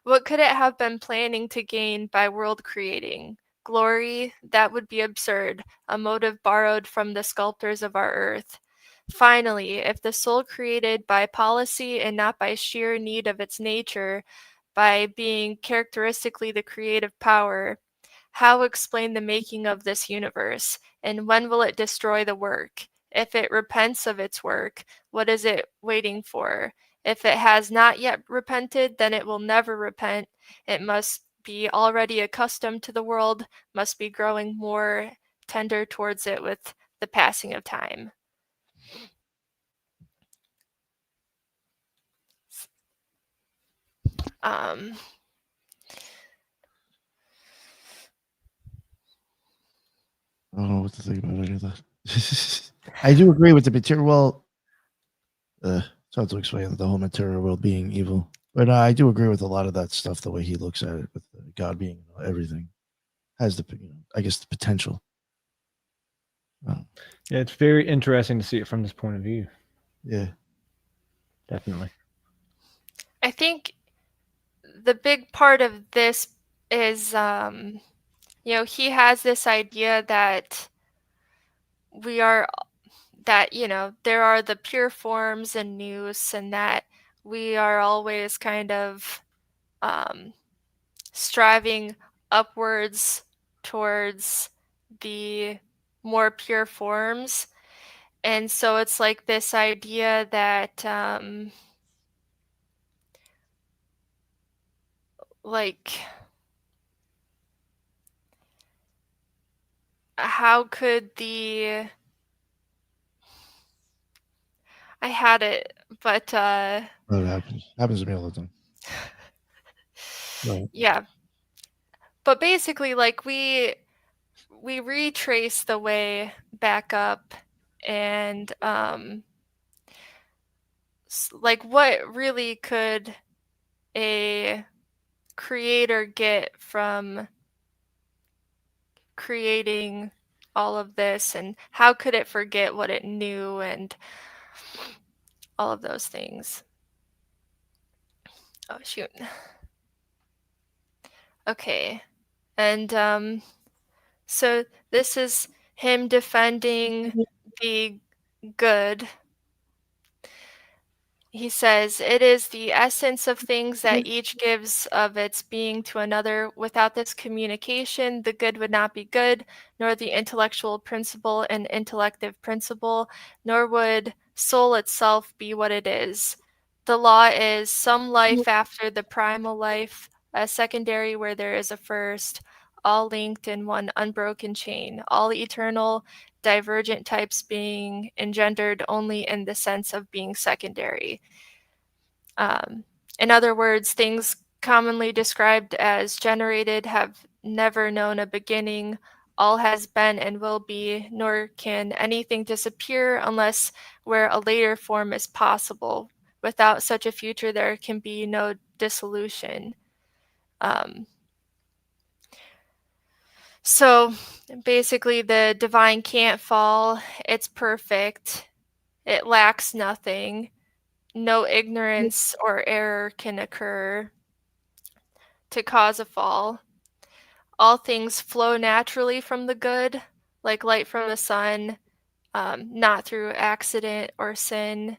What could it have been planning to gain by world creating? Glory? That would be absurd, a motive borrowed from the sculptors of our earth. Finally, if the soul created by policy and not by sheer need of its nature, by being characteristically the creative power, how explain the making of this universe, and when will it destroy the work? If it repents of its work, what is it waiting for? If it has not yet repented, then it will never repent. It must be already accustomed to the world, must be growing more tender towards it with the passing of time. I don't know what to think about any of that. I do agree with the material. Well, it's hard to explain the whole material world being evil, but I do agree with a lot of that stuff. The way he looks at it, with God being everything, has the I guess the potential. Yeah, it's very interesting to see it from this point of view. Yeah, definitely. I think the big part of this is he has this idea that we are that there are the pure forms and nous, and that we are always kind of striving upwards towards the more pure forms. And so it's like this idea that like how could the I had it, but That happens to me all the time. Right. yeah. But basically, like we retrace the way back up, and like what really could a creator get from creating all of this, and how could it forget what it knew, and all of those things. Oh shoot. Okay. And so this is him defending the good. He says, "It is the essence of things that each gives of its being to another. Without this communication, the good would not be good, nor the intellectual principle an intellective principle, nor would soul itself be what it is. The law is some life after the primal life, a secondary where there is a first, all linked in one unbroken chain, all eternal, divergent types being engendered only in the sense of being secondary." In other words, things commonly described as generated have never known a beginning. All has been and will be, nor can anything disappear unless where a later form is possible. Without such a future, there can be no dissolution. So basically, the divine can't fall. It's perfect. It lacks nothing. No ignorance or error can occur to cause a fall. All things flow naturally from the good, like light from the sun, not through accident or sin.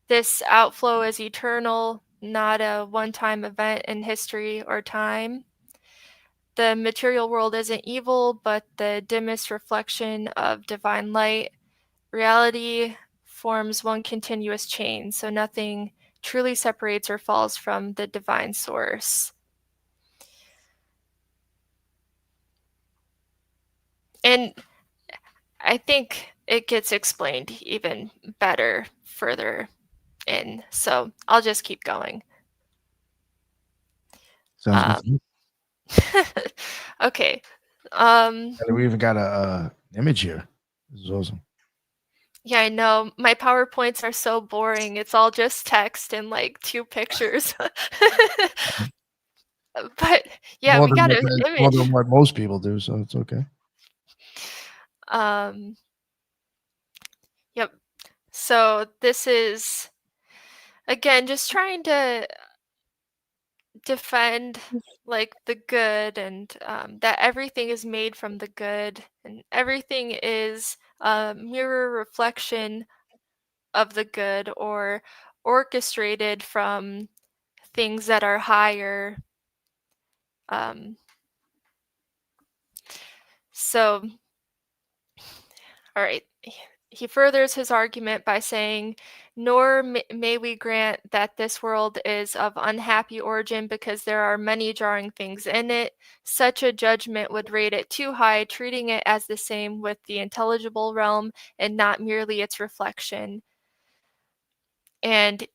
This outflow is eternal, not a one-time event in history or time. The material world isn't evil, but the dimmest reflection of divine light. Reality forms one continuous chain, so nothing truly separates or falls from the divine source. And I think it gets explained even better further in, so I'll just keep going. Sounds good. Okay. And we even got a image here. This is awesome. Yeah, I know. My PowerPoints are so boring. It's all just text and like 2 pictures. But yeah, we got an More image. than what most people do, so it's okay. Yep. So this is again just trying to defend like the good, and that everything is made from the good, and everything is a mirror reflection of the good, or orchestrated from things that are higher. So, all right. He furthers his argument by saying, "Nor may we grant that this world is of unhappy origin because there are many jarring things in it. Such a judgment would rate it too high, treating it as the same with the intelligible realm and not merely its reflection." And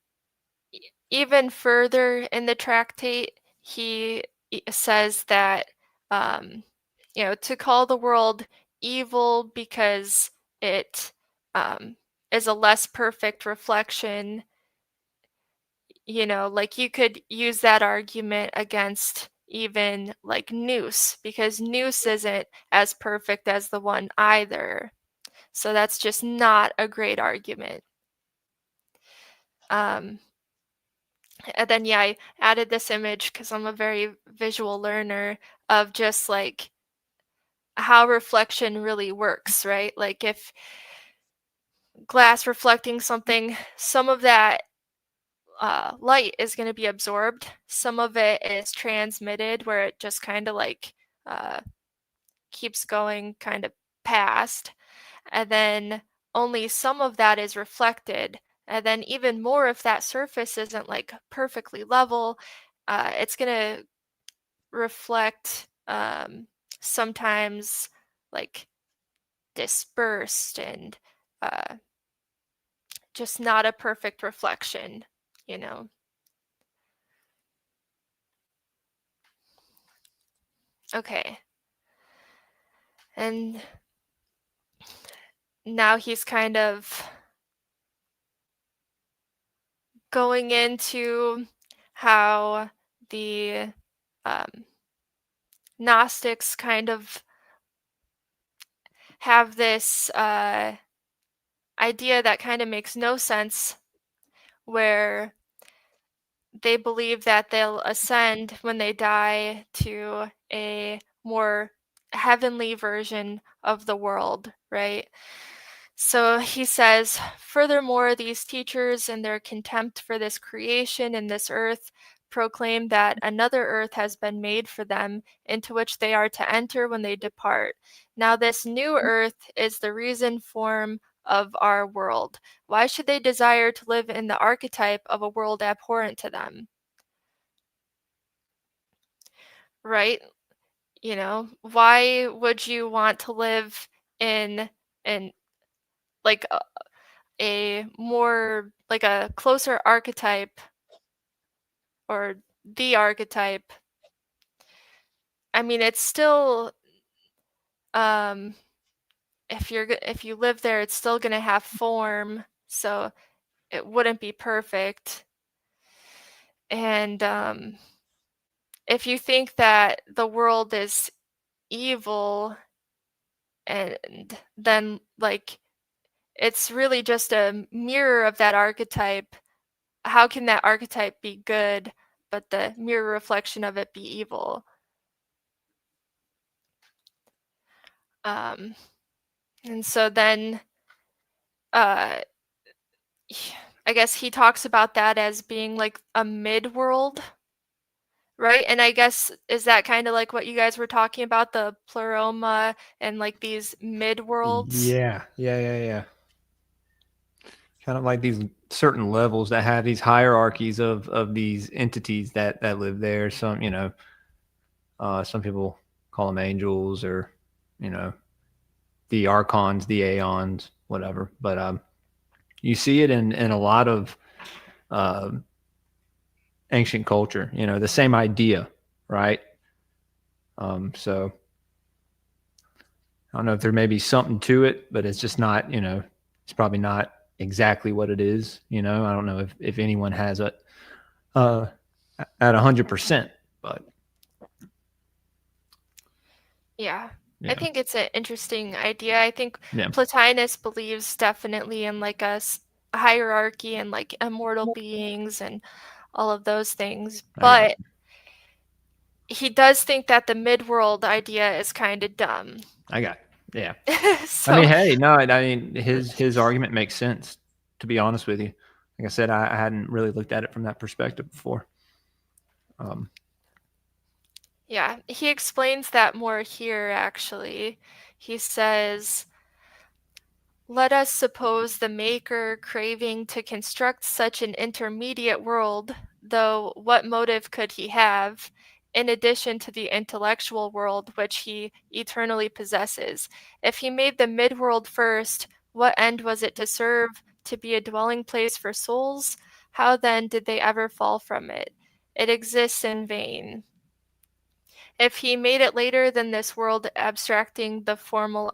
even further in the tractate, he says that, to call the world evil because it is a less perfect reflection, like you could use that argument against even like nous, because nous isn't as perfect as the one either. So that's just not a great argument. And then, yeah, I added this image because I'm a very visual learner of just like how reflection really works, right? Like if glass reflecting something, some of that light is going to be absorbed. Some of it is transmitted where it just kind of like keeps going kind of past. And then only some of that is reflected. And then even more if that surface isn't like perfectly level, it's going to reflect sometimes like dispersed and just not a perfect reflection, you know. Okay. And now he's kind of going into how the Gnostics kind of have this idea that kind of makes no sense, where they believe that they'll ascend when they die to a more heavenly version of the world, right? So he says, furthermore, these teachers, in their contempt for this creation and this earth, proclaim that another earth has been made for them, into which they are to enter when they depart. Now, this new earth is the reason form of our world. Why should they desire to live in the archetype of a world abhorrent to them? Right? You know, why would you want to live in like a more like a closer archetype or the archetype? I mean, it's still if you live there, it's still going to have form, so it wouldn't be perfect. And if you think that the world is evil, and then like it's really just a mirror of that archetype, how can that archetype be good but the mirror reflection of it be evil? And so then I guess he talks about that as being like a mid world, right? And I guess is that kind of like what you guys were talking about, the pleroma and like these mid worlds? Yeah. Kind of like these certain levels that have these hierarchies of these entities that live there. Some, some people call them angels, or the archons, the aeons, whatever. But you see it in a lot of ancient culture. The same idea, right? So I don't know if there may be something to it, but it's just not. It's probably not exactly what it is. I don't know if anyone has it at 100%, but Yeah. yeah. I think it's an interesting idea. I think Yeah. Plotinus believes definitely in like a hierarchy and like immortal beings and all of those things. But he does think that the midworld idea is kind of dumb. I got it. Yeah. So I mean, hey, no, I mean his argument makes sense. To be honest with you, like I said, I hadn't really looked at it from that perspective before. yeah, he explains that more here actually. He says, let us suppose the maker craving to construct such an intermediate world, though what motive could he have, in addition to the intellectual world which he eternally possesses? If he made the midworld first, what end was it to serve? To be a dwelling place for souls? How then did they ever fall from it? It exists in vain. If he made it later than this world, abstracting the formal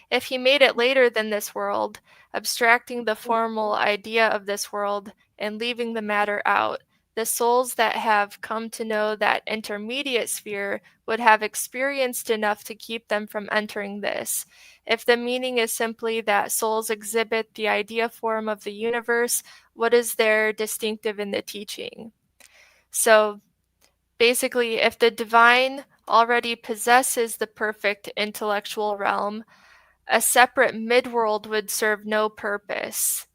if he made it later than this world, abstracting the formal idea of this world and leaving the matter out, the souls that have come to know that intermediate sphere would have experienced enough to keep them from entering this. If the meaning is simply that souls exhibit the idea form of the universe, what is there distinctive in the teaching? So basically, if the divine already possesses the perfect intellectual realm, a separate midworld would serve no purpose.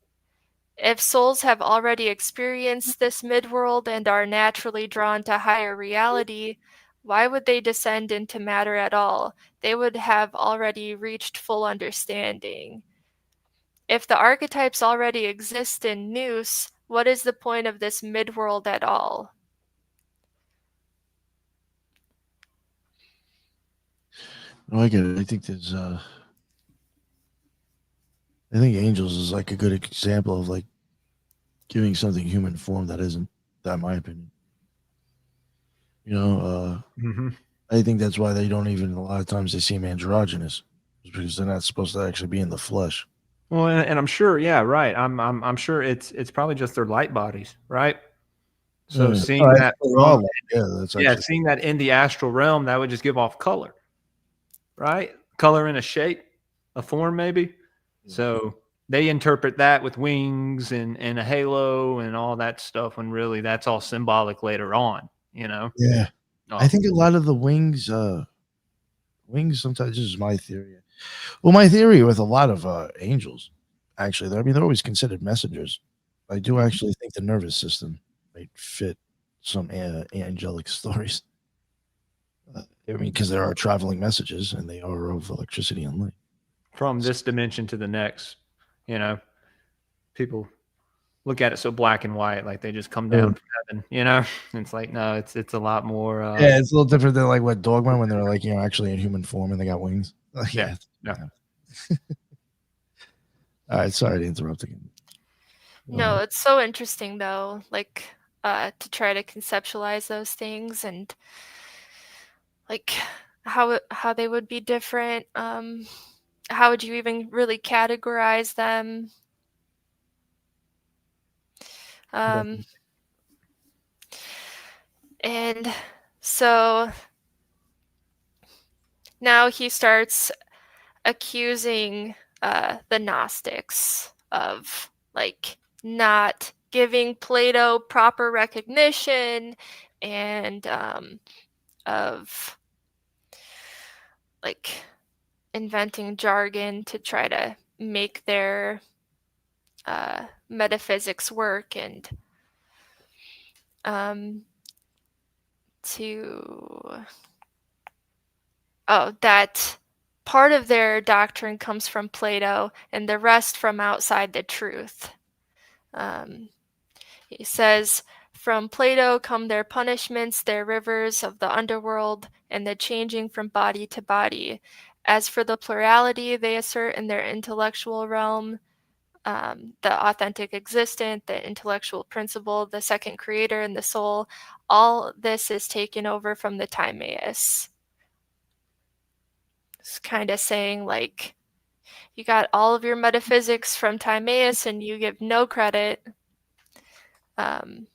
If souls have already experienced this midworld and are naturally drawn to higher reality, why would they descend into matter at all? They would have already reached full understanding. If the archetypes already exist in Nous, what is the point of this midworld at all? No, I get it. I think there's I think angels is like a good example of like giving something human form that isn't. That, in my opinion. You know, I think that's why they don't even. A lot of times they seem androgynous, because they're not supposed to actually be in the flesh. Well, and I'm sure, yeah, right. I'm sure it's probably just their light bodies, right? So seeing that, that's actually, seeing that in the astral realm, that would just give off color, right? Color and a shape, a form, maybe. Yeah. So they interpret that with wings and a halo and all that stuff, when really that's all symbolic later on, you know? Yeah. I think a lot of the wings sometimes, this is my theory. Well, my theory with a lot of angels, actually, I mean, they're always considered messengers. I do actually think the nervous system might fit some angelic stories. I mean, because there are traveling messages, and they are of electricity and light. From this dimension to the next, you know, people look at it so black and white, like they just come down from heaven, you know? It's like, no, it's a lot more. Yeah, it's a little different than like what Dogma, when they're like, you know, actually in human form and they got wings. Yeah. All right, sorry to interrupt again. No, it's so interesting though, like to try to conceptualize those things and like how they would be different. How would you even really categorize them? And so now he starts accusing the Gnostics of like not giving Plato proper recognition and of like inventing jargon to try to make their metaphysics work, and that part of their doctrine comes from Plato and the rest from outside the truth. He says, from Plato come their punishments, their rivers of the underworld, and the changing from body to body. As for the plurality they assert in their intellectual realm, the authentic existent, the intellectual principle, the second creator, and the soul, all this is taken over from the Timaeus. It's kind of saying like, you got all of your metaphysics from Timaeus and you give no credit. And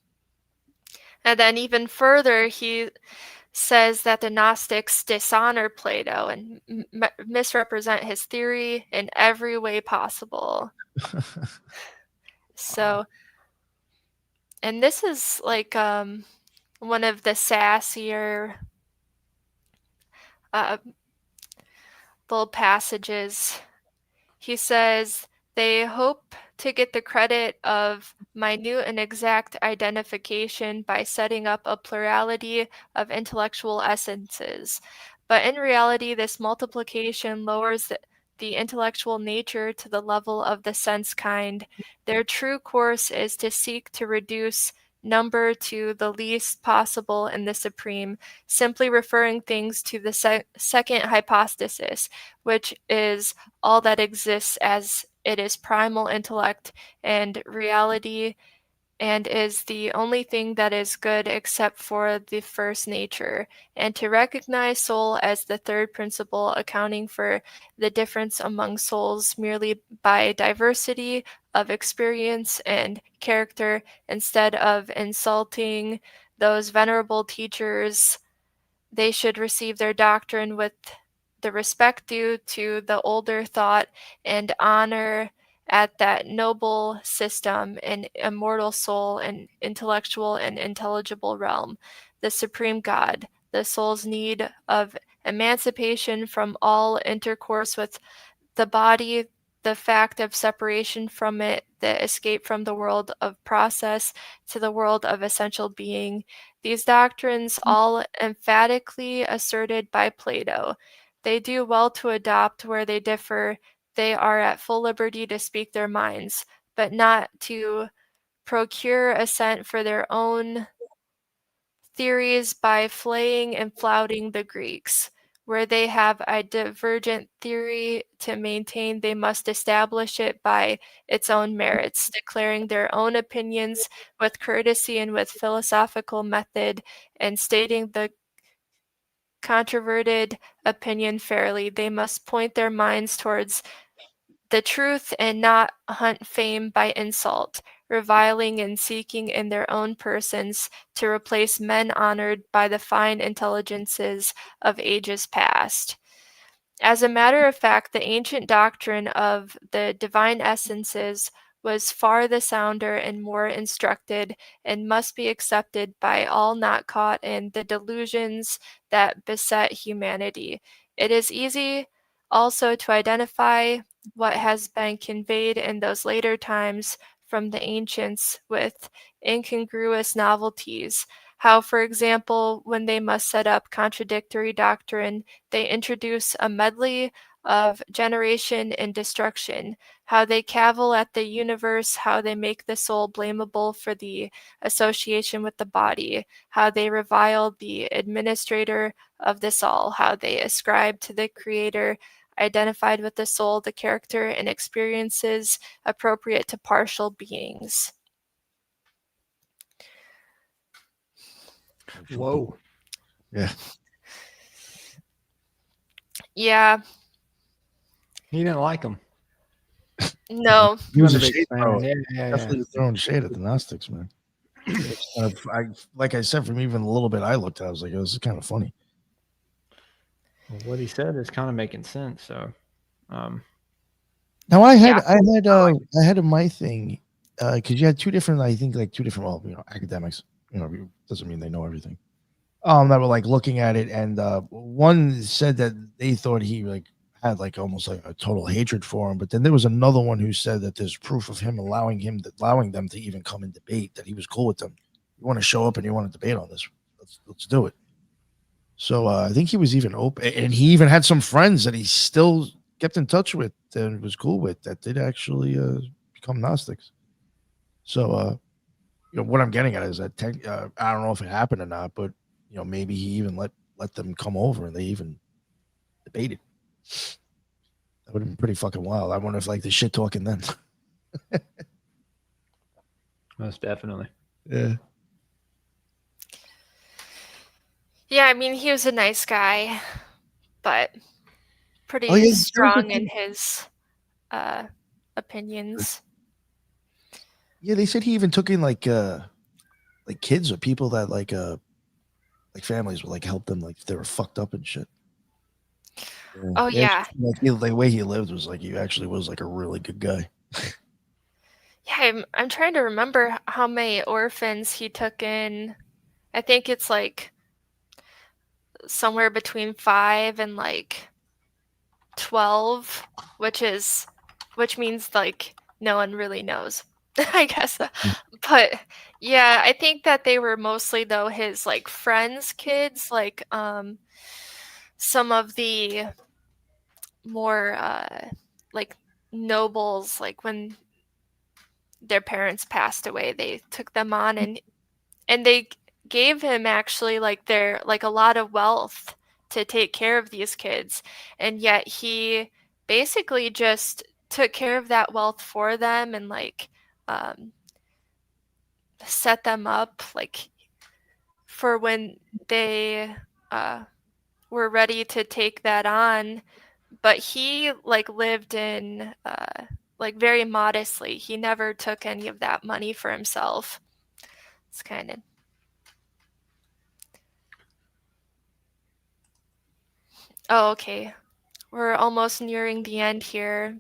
then even further, he says that the Gnostics dishonor Plato and misrepresent his theory in every way possible. So, and this is like one of the sassier little passages. He says, they hope to get the credit of minute and exact identification by setting up a plurality of intellectual essences. But in reality, this multiplication lowers the intellectual nature to the level of the sense kind. Their true course is to seek to reduce number to the least possible in the supreme, simply referring things to the second hypostasis, which is all that exists as it is primal intellect and reality and is the only thing that is good except for the first nature, and to recognize soul as the third principle, accounting for the difference among souls merely by diversity of experience and character, instead of insulting those venerable teachers. They should receive their doctrine with the respect due to the older thought and honor at that noble system and immortal soul and intellectual and intelligible realm, the supreme God, the soul's need of emancipation from all intercourse with the body, the fact of separation from it, the escape from the world of process to the world of essential being. These doctrines, all emphatically asserted by Plato, they do well to adopt where they differ. They are at full liberty to speak their minds, but not to procure assent for their own theories by flaying and flouting the Greeks. Where they have a divergent theory to maintain, they must establish it by its own merits, declaring their own opinions with courtesy and with philosophical method, and stating the controverted opinion fairly. They must point their minds towards the truth and not hunt fame by insult, reviling and seeking in their own persons to replace men honored by the fine intelligences of ages past. As a matter of fact, the ancient doctrine of the divine essences was far the sounder and more instructed, and must be accepted by all not caught in the delusions that beset humanity. It is easy also to identify what has been conveyed in those later times from the ancients with incongruous novelties. How, for example, when they must set up contradictory doctrine, they introduce a medley of generation and destruction, how they cavil at the universe, how they make the soul blamable for the association with the body, how they revile the administrator of this all, how they ascribe to the creator identified with the soul the character and experiences appropriate to partial beings. Whoa. Yeah. Yeah, He didn't like him. no. He was a Not a big shade fan. thrower. Yeah. Definitely throwing shade at the Gnostics, man. It's kind of, like I said, from even a little bit I looked at, I was like, oh, this is kind of funny. Well, what he said is kind of making sense. So, Now I had Yeah. I had my thing because you had two different, I think, like two different, well, academics. Doesn't mean they know everything. That were like looking at it, and one said that they thought he like had like almost like a total hatred for him, but then there was another one who said that there's proof of him allowing them to even come and debate, that he was cool with them. You want to show up and you want to debate on this? Let's do it. So I think he was even open, and he even had some friends that he still kept in touch with and was cool with that did actually become Gnostics. So what I'm getting at is that I don't know if it happened or not, but maybe he even let them come over and they even debated. That would have been pretty fucking wild. I wonder if like the shit talking then. most definitely. Yeah. Yeah, I mean, he was a nice guy, but pretty Oh, yeah, strong in his opinions. Yeah, they said he even took in like kids or people that like families would like help them like if they were fucked up and shit. Oh, yeah. Like the way he lived was like he actually was like a really good guy. Yeah, I'm trying to remember how many orphans he took in. I think it's like somewhere between 5 and like 12, which means like no one really knows, I guess. But yeah, I think that they were mostly though his like friends' kids, like some of the more like nobles, like when their parents passed away, they took them on, and they gave him actually like their like a lot of wealth to take care of these kids, and yet he basically just took care of that wealth for them, and like set them up like for when they were ready to take that on. But he like lived in like very modestly. He never took any of that money for himself. It's kind of. Oh, okay. We're almost nearing the end here.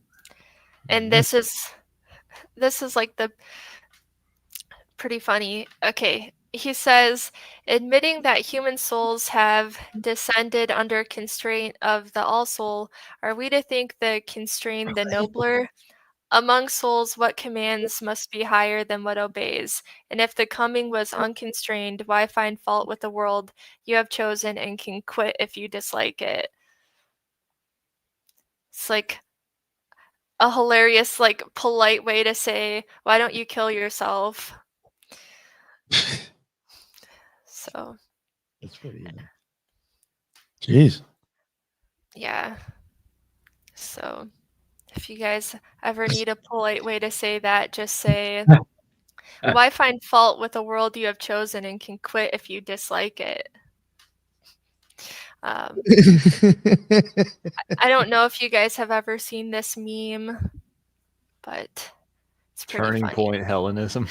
And this is like the pretty funny. Okay. He says, admitting that human souls have descended under constraint of the all soul, are we to think the constrained the nobler? Among souls, what commands must be higher than what obeys? And if the coming was unconstrained, why find fault with the world you have chosen and can quit if you dislike it? It's like a hilarious, like, polite way to say, why don't you kill yourself? So, That's pretty. Jeez. yeah. So, if you guys ever need a polite way to say that, just say, why find fault with the world you have chosen and can quit if you dislike it? I don't know if you guys have ever seen this meme, but it's pretty Turning funny. point Hellenism.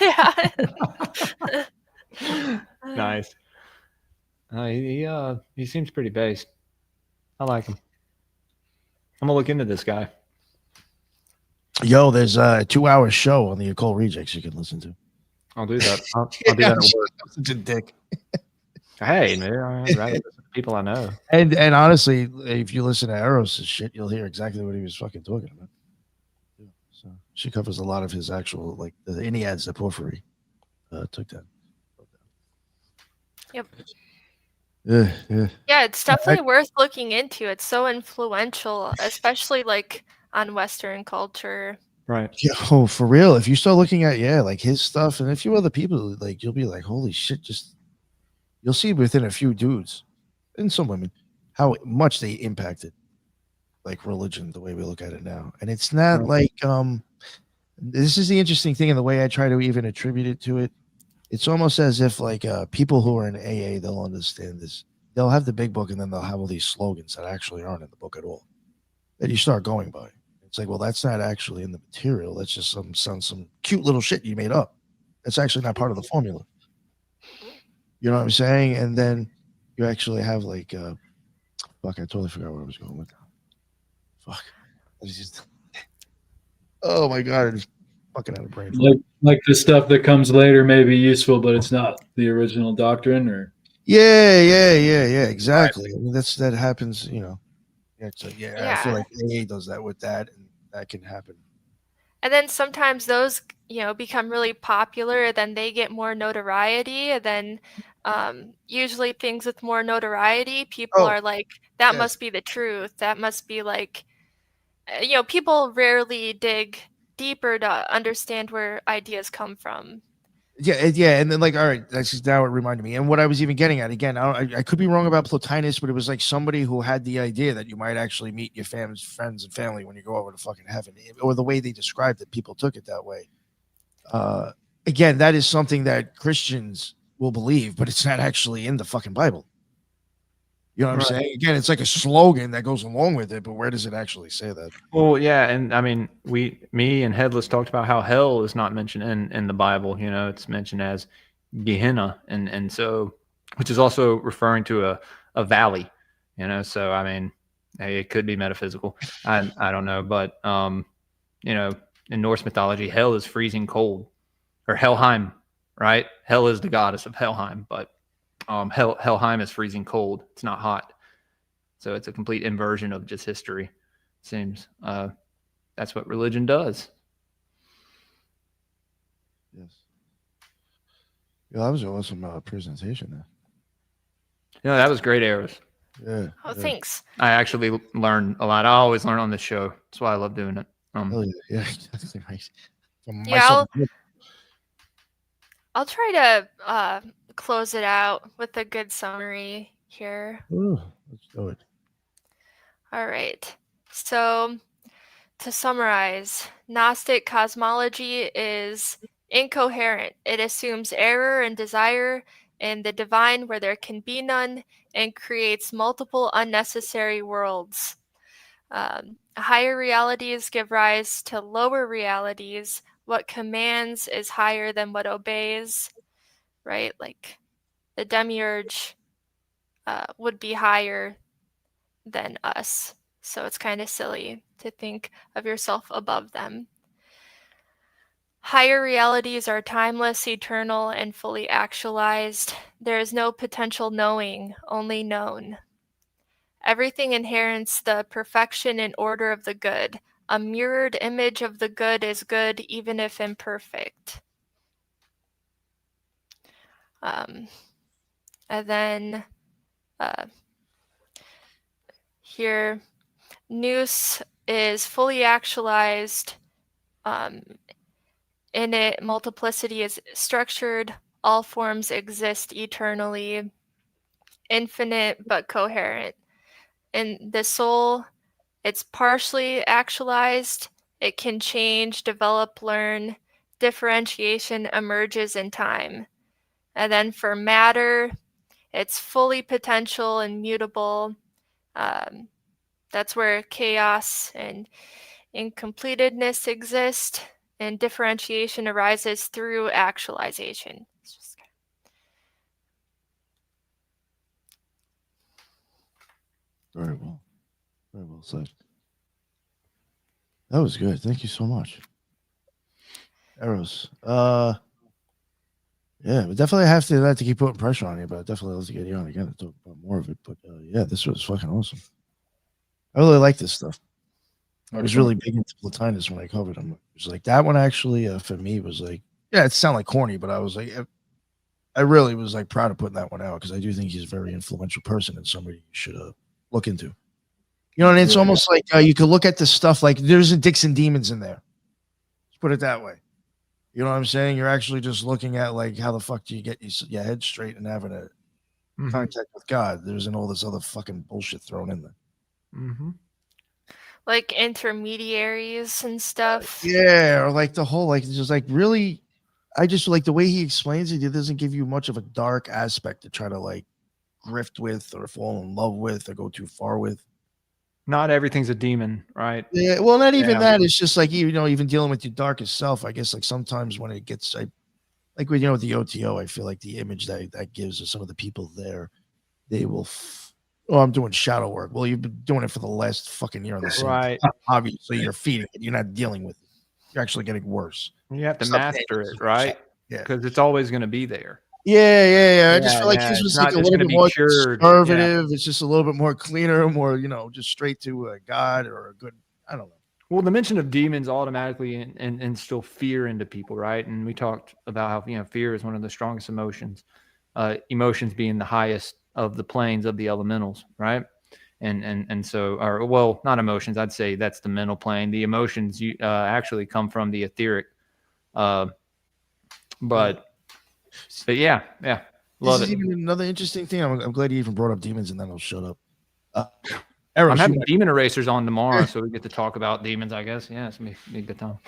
Yeah. Nice. He seems pretty based. I like him. I'm gonna look into this guy. Yo, there's a 2-hour show on the Occult Rejects you can listen to. I'll do that. I'll do that at work. Such a dick. Hey, man, I'd rather listen to people I know. And honestly, if you listen to Eros' shit, you'll hear exactly what he was fucking talking about. Yeah, so she covers a lot of his actual, like the Enneads that Porphyry took that. Yep. Yeah. Yeah, it's definitely worth looking into. It's so influential, especially like on Western culture. Right. Yo, for real. If you start looking at like his stuff and a few other people, like you'll be like, holy shit! Just you'll see within a few dudes and some women how much they impacted like religion the way we look at it now. And it's not like this is the interesting thing in the way I try to even attribute it to it. It's almost as if like people who are in AA, they'll understand this. They'll have the big book and then they'll have all these slogans that actually aren't in the book at all that you start going by. It's like, well, that's not actually in the material. That's just some cute little shit you made up. That's actually not part of the formula. You know what I'm saying? And then you actually have like, fuck, I totally forgot where I was going with that. Fuck. Oh my God. It's fucking out of brain. Like the stuff that comes later may be useful, but it's not the original doctrine, or yeah, exactly. I mean, that happens, you know. Yeah, I feel like AA does that with that, and that can happen. And then sometimes those, become really popular, then they get more notoriety, and then usually things with more notoriety, people are like, that must be the truth. That must be like, people rarely dig deeper to understand where ideas come from. Yeah, and then like, all right, that's just now it reminded me. And what I was even getting at again, I could be wrong about Plotinus, but it was like somebody who had the idea that you might actually meet your friends and family when you go over to fucking heaven, or the way they described it, people took it that way. Again, that is something that Christians will believe, but it's not actually in the fucking Bible. You know what I'm saying? Again, it's like a slogan that goes along with it, but where does it actually say that? Well, yeah, and I mean, me and Headless talked about how hell is not mentioned in the Bible. You know, it's mentioned as Gehenna, and so, which is also referring to a valley. You know, so I mean, hey, it could be metaphysical. I don't know, but you know, in Norse mythology, hell is freezing cold, or Helheim, right? Hell is the goddess of Helheim, but Helheim is freezing cold. It's not hot. So it's a complete inversion of just history. Seems that's what religion does. Yes. Yeah, that was an awesome presentation there. Yeah, that was great, Eros. Yeah. Oh, thanks. I actually learned a lot. I always learn on this show. That's why I love doing it. Yeah. Yeah, I'll try to close it out with a good summary here. Ooh, let's do it. All right. So, to summarize, Gnostic cosmology is incoherent. It assumes error and desire in the divine where there can be none, and creates multiple unnecessary worlds. Higher realities give rise to lower realities. What commands is higher than what obeys, right? Like the demiurge would be higher than us. So it's kind of silly to think of yourself above them. Higher realities are timeless, eternal, and fully actualized. There is no potential knowing, only known. Everything inherits the perfection and order of the good. A mirrored image of the good is good, even if imperfect. And then here, Nous is fully actualized. In it, multiplicity is structured. All forms exist eternally. Infinite but coherent. In the soul, it's partially actualized. It can change, develop, learn. Differentiation emerges in time. And then for matter, it's fully potential and mutable. That's where chaos and incompletedness exist, and differentiation arises through actualization. Very well. Very well said. That was good. Thank you so much. Eros. Yeah, but definitely have to keep putting pressure on you, but definitely let's get you on again to talk about more of it. But yeah, this was fucking awesome. I really like this stuff. I was really big into Plotinus when I covered him. It was like that one actually for me was like, yeah, it sounded like corny, but I was like, I really was like proud of putting that one out because I do think he's a very influential person and somebody you should look into. You know, and it's almost like you could look at this stuff like there's a Dicks and Demons in there. Let's put it that way. You know what I'm saying? You're actually just looking at like how the fuck do you get your head straight and having a contact with God. There isn't all this other fucking bullshit thrown in there. Mm-hmm. Like intermediaries and stuff. Yeah, or like the whole like just like really, I just like the way he explains it. It doesn't give you much of a dark aspect to try to like grift with or fall in love with or go too far with. Not everything's a demon, right? Yeah, well, not even that. It's just like even dealing with your darkest self. I guess like sometimes when it gets like with with the OTO, I feel like the image that gives of some of the people there, they will. Oh, I'm doing shadow work. Well, you've been doing it for the last fucking year on the same. Right. Obviously, you're feeding it. You're not dealing with it. You're actually getting worse. You have to master it, right? Yeah, because it's always going to be there. Yeah. I just feel like his was like a little bit more conservative. It's just a little bit more cleaner, more just straight to a God or a good. I don't know. Well, the mention of demons automatically instill fear into people, right? And we talked about how fear is one of the strongest emotions. Emotions being the highest of the planes of the elementals, right? And so, or well, not emotions. I'd say that's the mental plane. The emotions actually come from the etheric. But yeah, love this is it. even another interesting thing. I'm glad you even brought up demons, and then I'll shut up. Eros, I'm having demon erasers on tomorrow, so we get to talk about demons. I guess, yeah, it's gonna be a good time.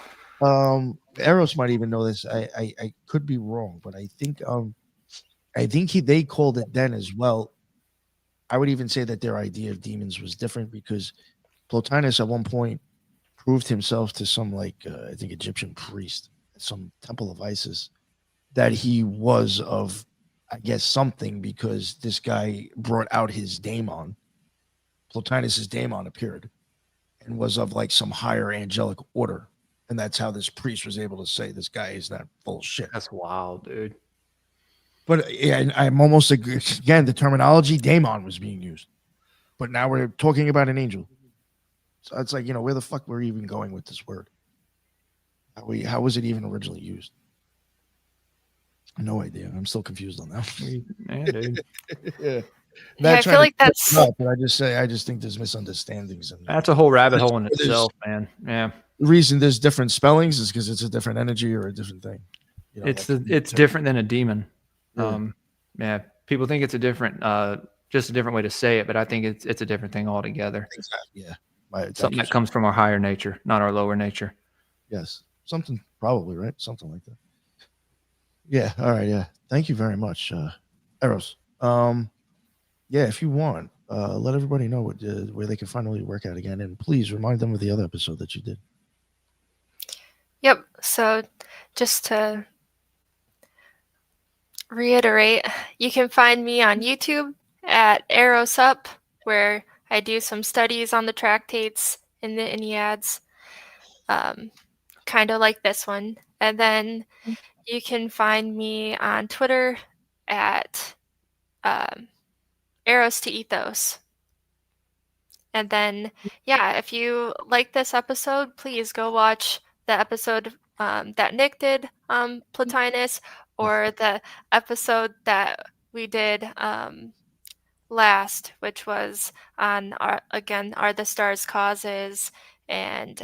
Eros might even know this. I could be wrong, but I think they called it then as well. I would even say that their idea of demons was different because Plotinus at one point proved himself to some I think Egyptian priest at some temple of Isis that he was of, I guess, something because this guy brought out his daemon. Plotinus's daemon appeared and was of like some higher angelic order. And that's how this priest was able to say this guy is not full of shit. That's wild, dude. But yeah, I'm almost again, the terminology daemon was being used. But now we're talking about an angel. So it's like, where the fuck were we even going with this word? How was it even originally used? No idea. I'm still confused on that. Yeah, dude. Yeah. I feel like that's. But I just think there's misunderstandings. And that's a whole rabbit hole in itself, man. Yeah. The reason there's different spellings is because it's a different energy or a different thing. It's different than a demon. Yeah. People think it's a different, just a different way to say it, but I think it's a different thing altogether. Exactly. Yeah. Something that comes from our higher nature, not our lower nature. Yes. Something probably, right? Something like that. Yeah. All right. Yeah. Thank you very much, Eros. Yeah, if you want, let everybody know where they can find all your work out again, and please remind them of the other episode that you did. Yep. So just to reiterate, you can find me on YouTube at ErosUp, where I do some studies on the tractates in the Enneads, kind of like this one. And then you can find me on Twitter at Eros to Ethos. And then, yeah, if you like this episode, please go watch the episode that Nick did, Plotinus, or the episode that we did last, which was on Are the Stars Causes, and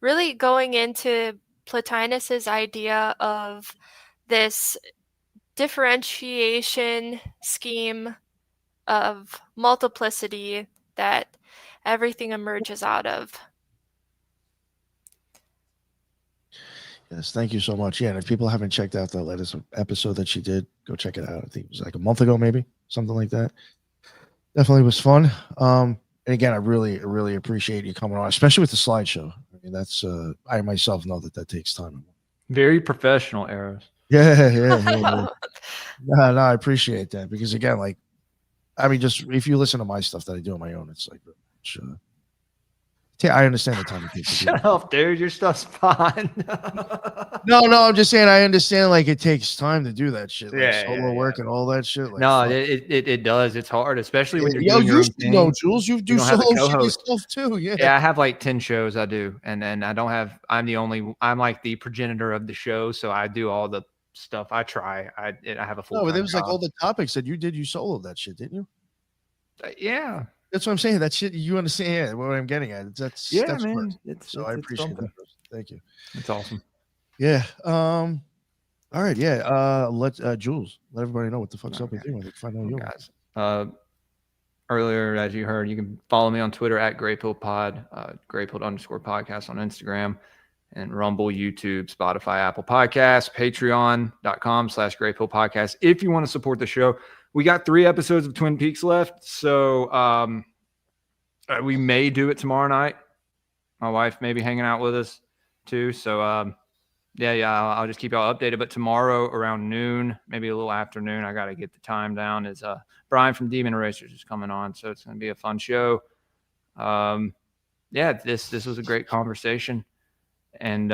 really going into Plotinus's idea of this differentiation scheme of multiplicity that everything emerges out of. Yes, thank you so much. Yeah, and if people haven't checked out the latest episode that she did, go check it out. I think it was like a month ago, maybe something like that. Definitely was fun. And again, I really appreciate you coming on, especially with the slideshow. I mean, that's I myself know that takes time. Very professional, Eros. Yeah. No, I appreciate that because again, like, I mean, just if you listen to my stuff that I do on my own, it's like, I understand the time it takes. Shut up, dude. Your stuff's fine. No, I'm just saying I understand. Like, it takes time to do that shit, like solo work and all that shit. Like, no, it does. It's hard, especially when you're doing your you own thing. know, Jules, you do solo shit co-host yourself too. Yeah, I have like 10 shows I do, and I don't have. I'm like the progenitor of the show, so I do all the stuff. I try. I have a full. No, but there was like all the topics that you soloed that shit, didn't you? Yeah. That's what I'm saying. That shit, you understand? Yeah, what I'm getting at. That's man. I appreciate that. Thank you. It's awesome. Yeah. All right. Yeah. Let Jules let everybody know what the fuck's up with you when they find out you guys. Earlier, as you heard, you can follow me on Twitter at GrayPillPod, GrayPill_podcast on Instagram, and Rumble, YouTube, Spotify, Apple Podcasts, Patreon.com/GrayPillPodcast. If you want to support the show, we got 3 episodes of Twin Peaks left, so we may do it tomorrow night. My wife may be hanging out with us too, so I'll just keep y'all updated. But tomorrow around noon, maybe a little afternoon, I got to get the time down. Is Brian from Demon Erasers is coming on, so it's going to be a fun show. This was a great conversation, and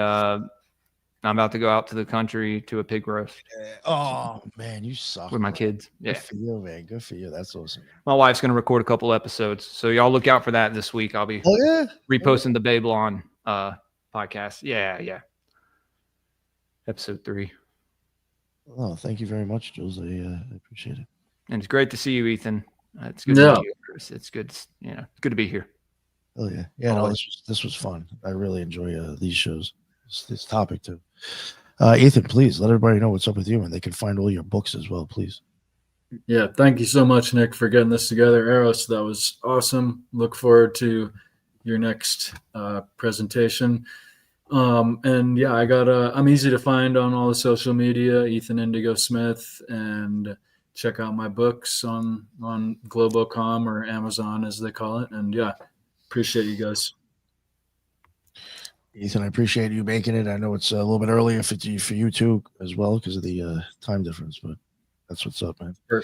I'm about to go out to the country to a pig roast. Oh man, you suck with my kids. Good for you, man. Good for you. That's awesome. My wife's going to record a couple episodes, so y'all look out for that this week. I'll be reposting the Babylon podcast. Yeah. Episode 3. Oh, thank you very much, Jules. I appreciate it. And it's great to see you, Ethan. It's good to see you, Chris. It's good. It's good to be here. Oh yeah. Yeah. No, this was fun. I really enjoy these shows. This topic too. Ethan, please let everybody know what's up with you, and they can find all your books as well, please. Yeah, thank you so much, Nick, for getting this together. Eros, that was awesome. Look forward to your next presentation. And yeah, I'm easy to find on all the social media, Ethan Indigo Smith, and check out my books on Globocom or Amazon as they call it. And yeah, appreciate you guys. Ethan, I appreciate you making it. I know it's a little bit earlier for you too as well because of the time difference, but that's what's up, man. Sure.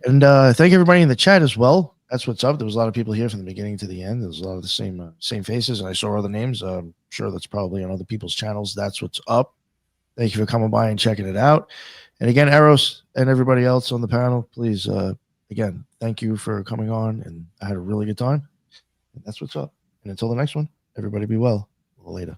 And thank everybody in the chat as well. That's what's up. There was a lot of people here from the beginning to the end. There's a lot of the same faces, and I saw other names. I'm sure that's probably on other people's channels. That's what's up. Thank you for coming by and checking it out. And again, Eros and everybody else on the panel, please, again, thank you for coming on, and I had a really good time. And that's what's up. And until the next one, everybody be well. Later.